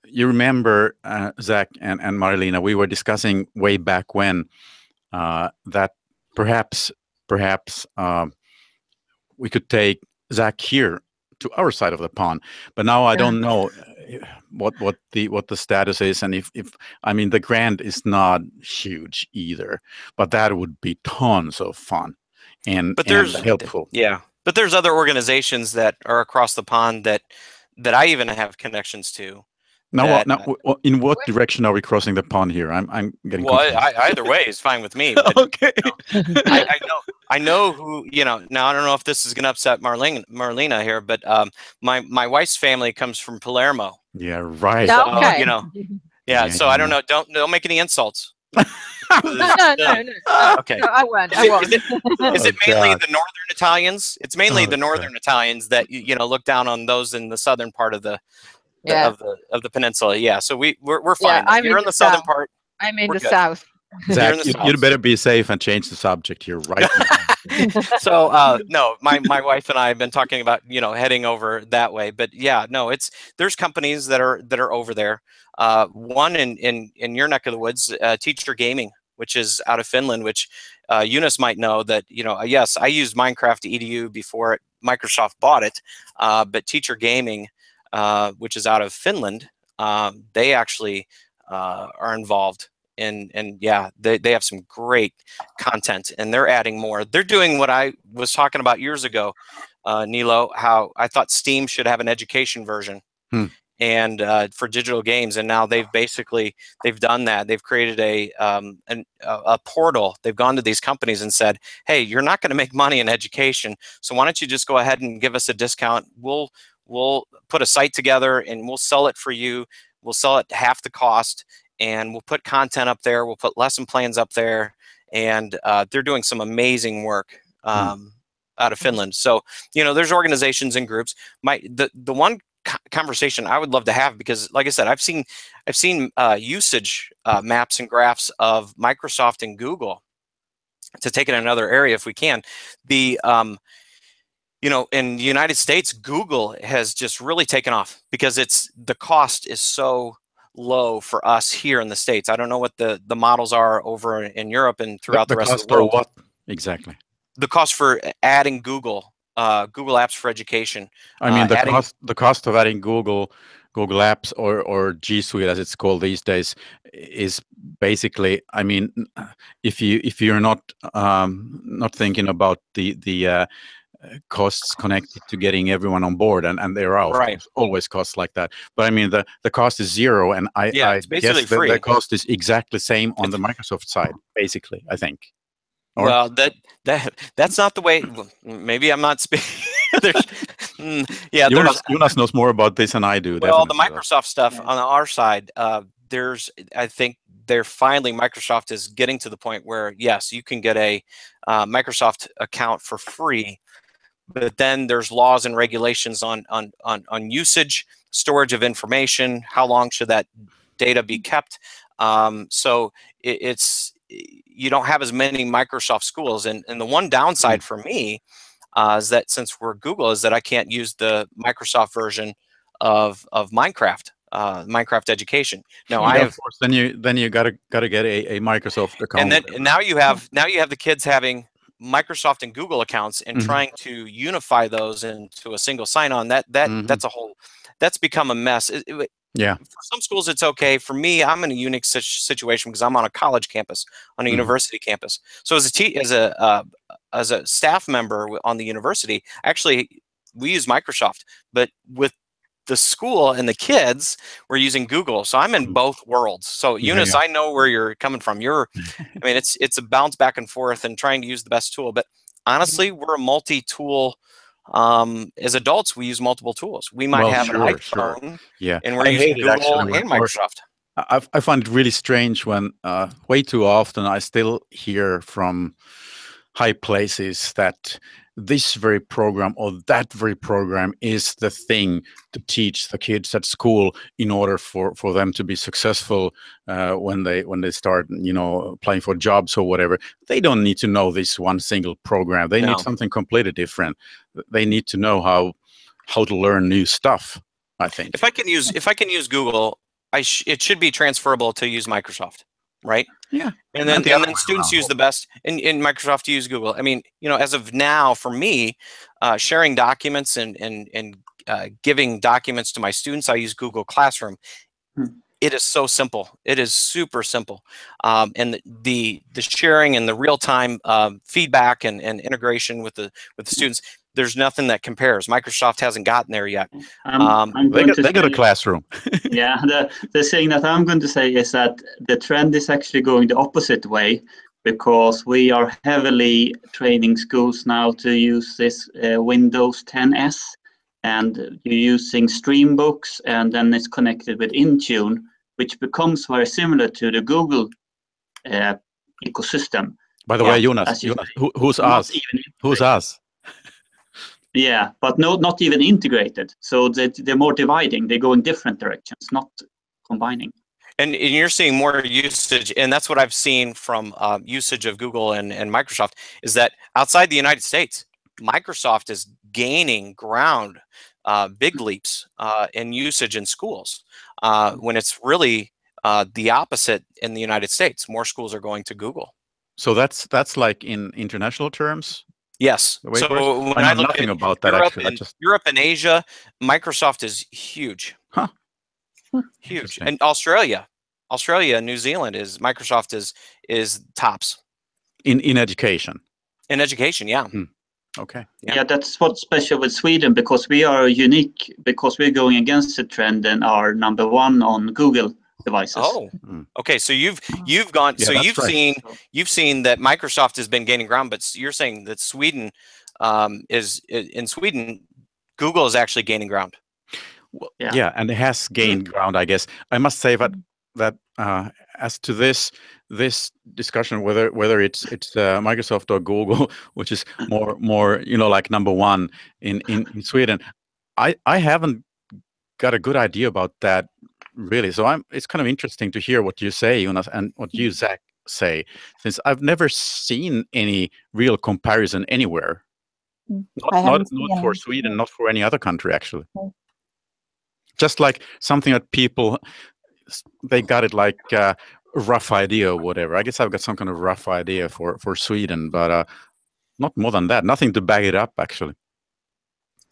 you remember, Zach and Marilena, we were discussing way back when that perhaps we could take Zach here to our side of the pond, but now I don't know what the status is, and if I mean, the grant is not huge either, but that would be tons of fun and helpful. Yeah, but there's other organizations that are across the pond that I even have connections to Now, that, in what direction are we crossing the pond here? I'm getting well, confused. either way is fine with me. But, Okay. I know who, now I don't know if this is going to upset Marlena here, but my wife's family comes from Palermo. Yeah, right. So, Okay. yeah, so I don't Yeah. know. Don't make any insults. No. Okay. No, I won't. Is it Oh, mainly God. the northern Italians? It's mainly Oh, the northern Italians that look down on those in the southern part of the Yeah. of the peninsula. Yeah, so we're fine. I'm You're in in the the southern south. part. I'm in We're the good. south. Zach, in the you'd south. better be safe and change the subject here right now. So no, my wife and I have been talking about heading over that way, but yeah, no, there's companies that are over there. One in your neck of the woods, Teacher Gaming, which is out of Finland, which Eunice might know that yes, I used Minecraft EDU before Microsoft bought it, but Teacher Gaming, which is out of Finland, they actually are involved. And yeah, they have some great content, and they're adding more. They're doing what I was talking about years ago, Nilo, how I thought Steam should have an education version and for digital games, and now they've done that. They've created a portal. They've gone to these companies and said, hey, you're not going to make money in education, so why don't you just go ahead and give us a discount? We'll put a site together and we'll sell it for you. We'll sell it half the cost, and we'll put content up there. We'll put lesson plans up there, and they're doing some amazing work out of Finland. So there's organizations and groups. The one conversation I would love to have, because like I said, I've seen usage maps and graphs of Microsoft and Google. To take it in another area, if we can, in the United States, Google has just really taken off because the cost is so low for us here in the States. I don't know what the models are over in Europe and throughout the rest of the world. What exactly? The cost for adding Google Apps for Education. I mean, the cost of adding Google Apps or G Suite, as it's called these days, is basically, I mean, if you're not thinking about the costs connected to getting everyone on board, and there are always costs like that. But I mean, the cost is zero, and I it's basically guess free. The cost is exactly the same on the Microsoft side, basically, I think. Or? Well, that's not the way. Maybe I'm not speaking. Jonas knows more about this than I do. Well, definitely. The Microsoft stuff on our side, I think Microsoft is getting to the point where yes, you can get a Microsoft account for free, but then there's laws and regulations on usage, storage of information, how long should that data be kept. So you don't have as many Microsoft schools, and the one downside for me is that since we're Google, is that I can't use the Microsoft version of Minecraft. Minecraft Education. Now of course. Then you gotta get a Microsoft account. And now you have the kids having Microsoft and Google accounts and trying to unify those into a single sign-on. That's become a mess. Yeah. For some schools it's okay. For me, I'm in a unique situation because I'm on a college campus, on a university campus. So as a staff member on the university, actually we use Microsoft, but with the school and the kids, we're using Google. So I'm in both worlds. So Eunice, I know where you're coming from. I mean, it's a bounce back and forth and trying to use the best tool. But honestly, we're a multi-tool. As adults, we use multiple tools. We might have an iPhone, and we're using Google and Microsoft. I find it really strange when way too often I still hear from high places that this very program or that very program is the thing to teach the kids at school in order for them to be successful when they start applying for jobs or whatever. They don't need to know this one single program. They need something completely different. They need to know how to learn new stuff, I think. If I can use Google, it should be transferable to use Microsoft. Right. Yeah. And then students use the best in Microsoft to use Google. I mean, as of now, for me, sharing documents and giving documents to my students, I use Google Classroom. It is so simple. It is super simple. And the sharing and the real-time feedback and integration with the students, there's nothing that compares. Microsoft hasn't gotten there yet. They got a classroom. Yeah, the thing that I'm going to say is that the trend is actually going the opposite way, because we are heavily training schools now to use this Windows 10s, and you're using Streambooks, and then it's connected with Intune, which becomes very similar to the Google ecosystem. By the way, Jonas, who's us? Who's us? Yeah, but not even integrated. So they're more dividing. They go in different directions, not combining. And you're seeing more usage, and that's what I've seen from usage of Google and Microsoft, is that outside the United States, Microsoft is gaining ground, big leaps in usage in schools, when it's really the opposite in the United States. More schools are going to Google. So that's like in international terms? Yes. So when I know nothing about that, actually. Europe and Asia, Microsoft is huge. Huh. Huge. And Australia and New Zealand Microsoft is tops. In education. In education, yeah. Okay. Yeah, that's what's special with Sweden, because we are unique, because we're going against the trend and are number one on Google devices. Oh, okay. So you've gone. Yeah, so you've right. you've seen that Microsoft has been gaining ground, but you're saying that Sweden in Sweden, Google is actually gaining ground. Well, yeah, and it has gained ground, I guess. I must say that as to this discussion, whether it's Microsoft or Google, which is more like number one in Sweden, I haven't got a good idea about that, really. So it's kind of interesting to hear what you say, Jonas, and what you, Zach, say, since I've never seen any real comparison anywhere. Not for Sweden, not for any other country, actually. Just like something that people, they got it like a rough idea or whatever. I guess I've got some kind of rough idea for Sweden, but not more than that. Nothing to back it up, actually.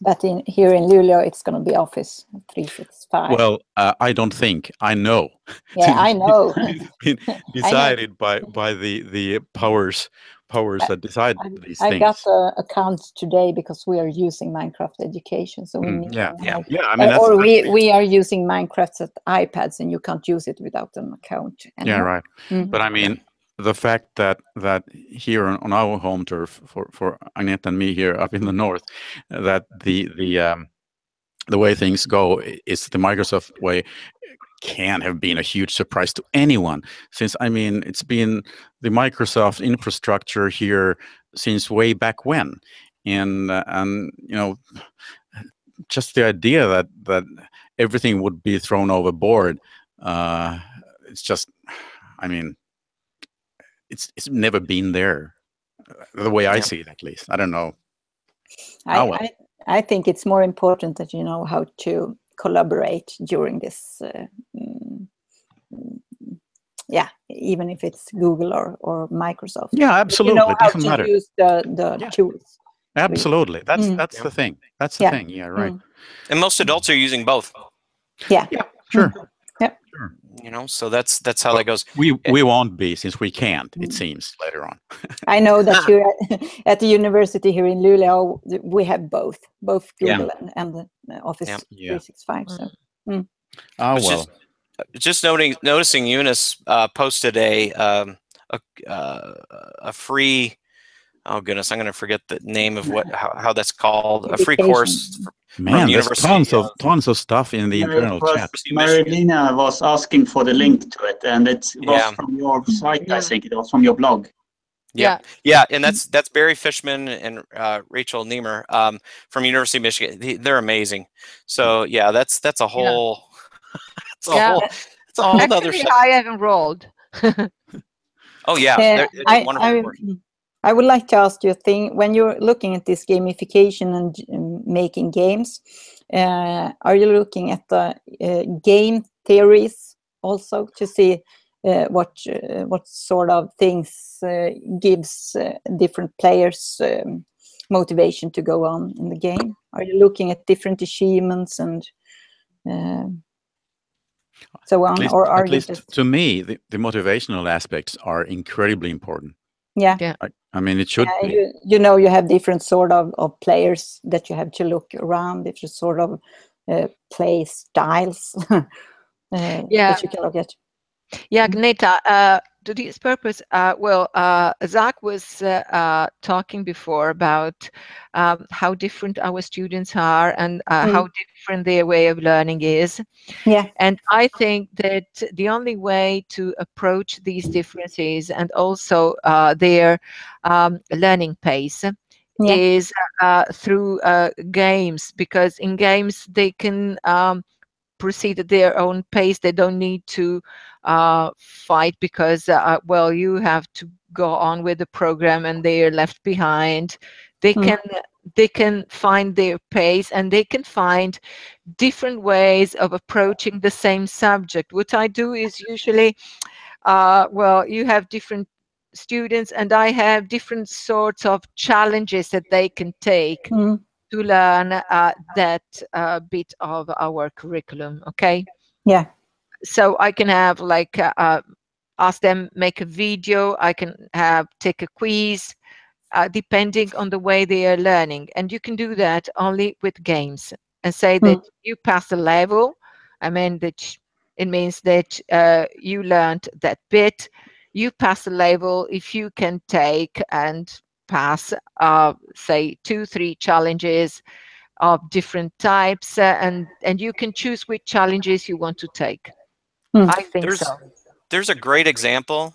But here in Luleå, it's going to be Office 365. Well, I don't think. I know. Yeah, I know. It's been decided by the powers that decide these things. I got the account today because we are using Minecraft Education. So we need I mean, we are using Minecraft at iPads, and you can't use it without an account anymore. Yeah, right. But I mean, the fact that here on our home turf for Agneta and me here up in the north, that the way things go is the Microsoft way, can have been a huge surprise to anyone, since I mean it's been the Microsoft infrastructure here since way back when, and just the idea that everything would be thrown overboard, it's just, I mean, it's never been there, the way I see it, at least. I don't know. I think it's more important that you know how to collaborate during this. Even if it's Google or Microsoft. Yeah, absolutely. You know it doesn't how matter. To use the tools. Absolutely. That's the thing. That's the thing. Yeah, right. And most adults are using both. Yeah. Yeah. Sure. Yeah. Sure. So that's how that goes. We won't be, since we can't. It seems later on. I know that here at the university here in Luleå, we have both Google and Office 365. So. Well. Just noticing Eunice posted a free, oh goodness, I'm going to forget the name of how that's called, a free course. Man, there's tons of stuff in the internal chat. Marilina was asking for the link to it, and it was from your site. I think it was from your blog. Yeah, and that's Barry Fishman and Rachel Niemer from University of Michigan. They're amazing. So yeah, that's a whole. It's a whole other stuff. I have enrolled. Oh yeah, they're wonderful. I would like to ask you a thing. When you're looking at this gamification and making games, are you looking at the game theories also to see what sort of things gives different players motivation to go on in the game? Are you looking at different achievements and so on, or are at least to me, the motivational aspects are incredibly important. Yeah. Yeah. I mean, it should be. You know, you have different sort of players that you have to look around, different sort of play styles Yeah. that you can look at. Yeah, Agneta, to this purpose, Zach was talking before about how different our students are and how different their way of learning is. Yeah. And I think that the only way to approach these differences and also their learning pace is through games, because in games they can proceed at their own pace. They don't need to fight because, well, you have to go on with the program and they are left behind. They can find their pace, and they can find different ways of approaching the same subject. What I do is usually, well, you have different students and I have different sorts of challenges that they can take to learn that bit of our curriculum. Okay. Yeah. So I can have like ask them make a video. I can have take a quiz, depending on the way they are learning. And you can do that only with games and say that you pass a level. I mean that it means that you learned that bit. You pass a level if you can take and pass, say 2-3 challenges of different types, and you can choose which challenges you want to take. I think there's a great example,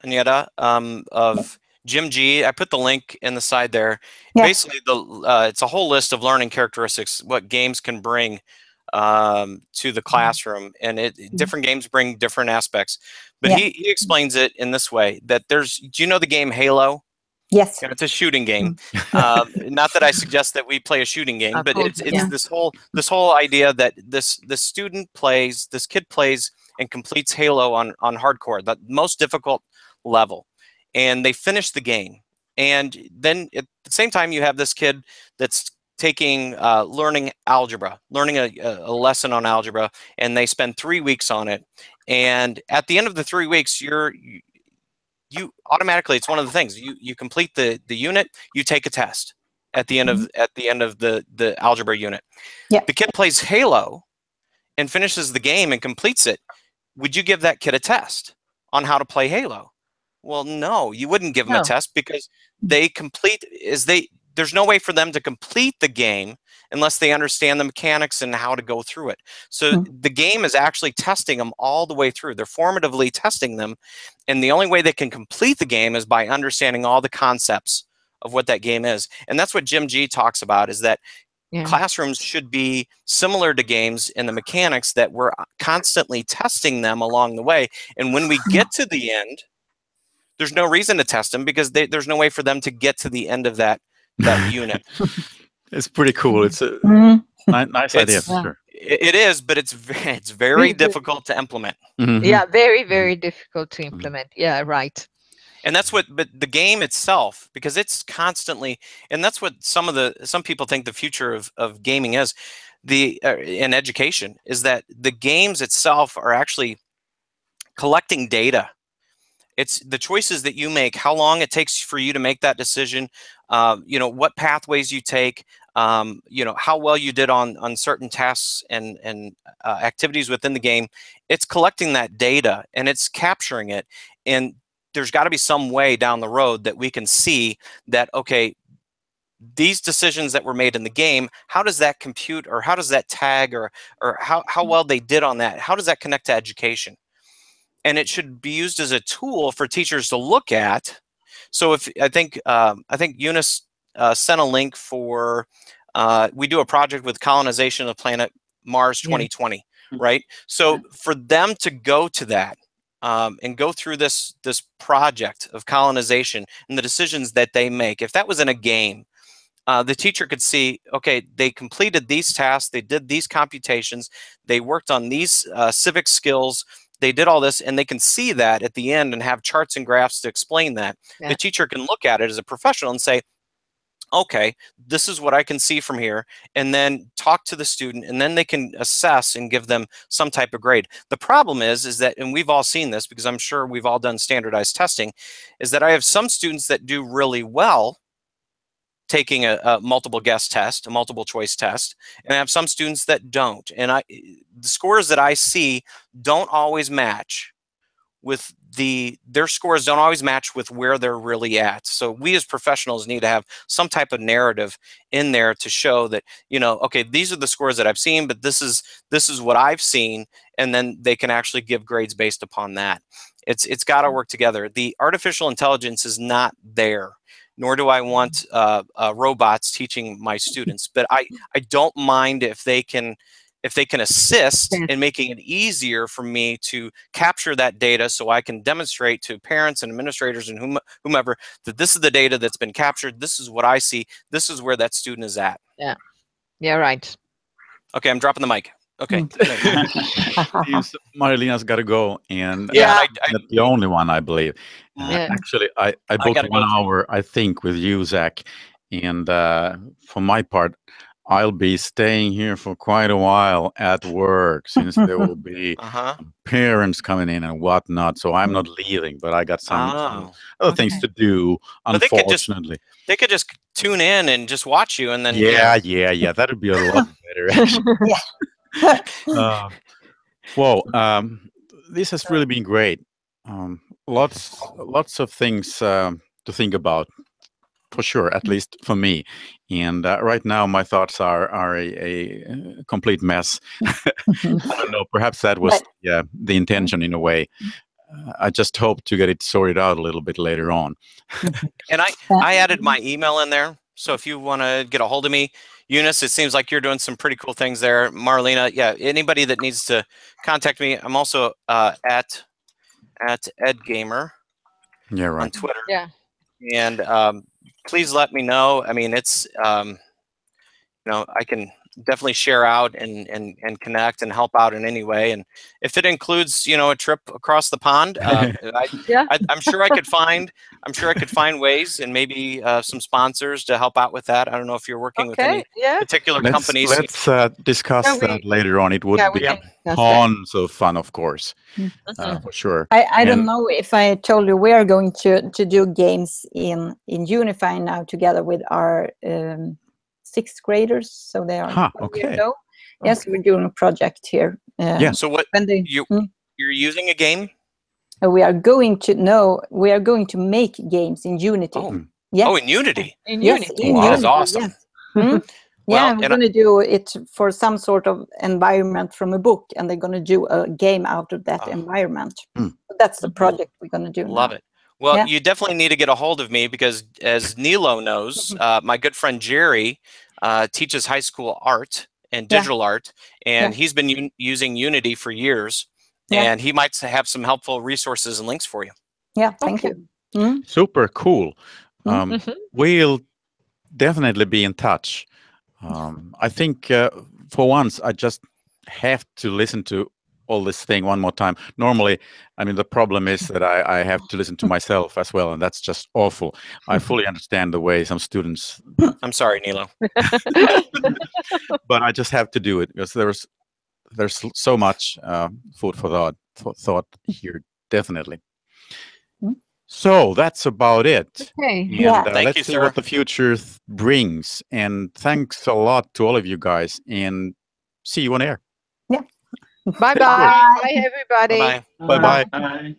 Agneta, of Jim G. I put the link in the side there. Yeah. Basically, it's a whole list of learning characteristics, what games can bring to the classroom, and different games bring different aspects. But he explains it in this way: that do you know the game Halo? Yes. It's a shooting game. Not that I suggest that we play a shooting game, but it's this whole idea that this kid plays and completes Halo on hardcore, the most difficult level, and they finish the game. And then at the same time, you have this kid that's taking learning algebra, learning a lesson on algebra, and they spend 3 weeks on it. And at the end of the 3 weeks, you automatically, it's one of the things, you complete the unit, you take a test at the end of the algebra unit. Yeah. The kid plays Halo and finishes the game and completes it. Would you give that kid a test on how to play Halo? Well, no, you wouldn't give them a test, because there's no way for them to complete the game unless they understand the mechanics and how to go through it. So the game is actually testing them all the way through. They're formatively testing them. And the only way they can complete the game is by understanding all the concepts of what that game is. And that's what Jim G talks about, is that classrooms should be similar to games in the mechanics, that we're constantly testing them along the way. And when we get to the end, there's no reason to test them, because there's no way for them to get to the end of that unit. It's pretty cool. It's a nice idea, for sure. It is, but it's very difficult to implement. Yeah, very, very difficult to implement. Yeah, right. And that's but the game itself, because it's constantly, and that's what some people think the future of gaming is, in education, is that the games itself are actually collecting data. It's the choices that you make, how long it takes for you to make that decision, what pathways you take, how well you did on certain tasks and activities within the game. It's collecting that data and it's capturing it. And there's got to be some way down the road that we can see that, okay, these decisions that were made in the game, how does that compute, or how does that tag, or how well they did on that? How does that connect to education? And it should be used as a tool for teachers to look at. So I think Eunice sent a link for, we do a project with colonization of planet Mars 2020, right? So for them to go to that and go through this project of colonization and the decisions that they make, if that was in a game, the teacher could see, okay, they completed these tasks, they did these computations, they worked on these civic skills, they did all this, and they can see that at the end and have charts and graphs to explain that. The teacher can look at it as a professional and say, okay, this is what I can see from here, and then talk to the student, and then they can assess and give them some type of grade. The problem is that, and we've all seen this because I'm sure we've all done standardized testing, is that I have some students that do really well taking a multiple guess test, a multiple choice test, and I have some students that don't. And the scores that I see don't always match with their scores don't always match with where they're really at. So we as professionals need to have some type of narrative in there to show that, you know, okay, these are the scores that I've seen, but this is what I've seen, and then they can actually give grades based upon that. It's got to work together. The artificial intelligence is not there, nor do I want robots teaching my students, but I don't mind if they can assist in making it easier for me to capture that data, so I can demonstrate to parents and administrators and whomever that this is the data that's been captured, this is what I see, this is where that student is at. Yeah, right. Okay, I'm dropping the mic. Okay. Marlina's got to go, and Yeah. I'm not the only one, I believe. Yeah. Actually, I booked gotta 1 go. hour, I think, with you, Zach, and for my part, I'll be staying here for quite a while at work, since there will be parents coming in and whatnot. So I'm not leaving, but I got some other things to do, But unfortunately. they could just tune in and just watch you, and then Yeah, that'd be a lot better, actually. Well, this has really been great. Lots of things to think about, for sure, at least for me. And right now, my thoughts are a complete mess. I don't know. Perhaps that was the intention in a way. I just hope to get it sorted out a little bit later on. And I added my email in there, so if you want to get a hold of me, Eunice, it seems like you're doing some pretty cool things there. Marlena, yeah, anybody that needs to contact me, I'm also at EdGamer on Twitter. Yeah. And please let me know. I mean, it's you know, I can definitely share out and connect and help out in any way. And if it includes, you know, a trip across the pond, I'm sure I could find ways, and maybe some sponsors to help out with that. I don't know if you're working with any particular companies. Let's discuss that later on. It would be tons of fun, of course, for sure. I don't know if I told you we are going to do games in Unify now together with our 6th graders, so they are okay. Yes, we're doing a project here. So what you're using a game? We are going to make games in Unity. Oh, in Unity. In Unity. That's awesome. Yes. Yeah, we're going to do it for some sort of environment from a book, and they're going to do a game out of that environment. That's the project we're going to do. Love it. Well, you definitely need to get a hold of me, because as Nilo knows, my good friend Jerry teaches high school art and digital art, and he's been using Unity for years, and he might have some helpful resources and links for you. Yeah, thank you. Super cool. We'll definitely be in touch. I think for once, I just have to listen to all this thing one more time. Normally, I mean, the problem is that I have to listen to myself as well, and that's just awful. I fully understand the way some students... I'm sorry, Nilo. But I just have to do it, because there's so much food for thought here, definitely. So that's about it. Okay. And Thank you, let's see sir. what the future brings. And thanks a lot to all of you guys, and see you on air. Bye-bye. Bye, everybody. Bye-bye. Bye-bye. Bye.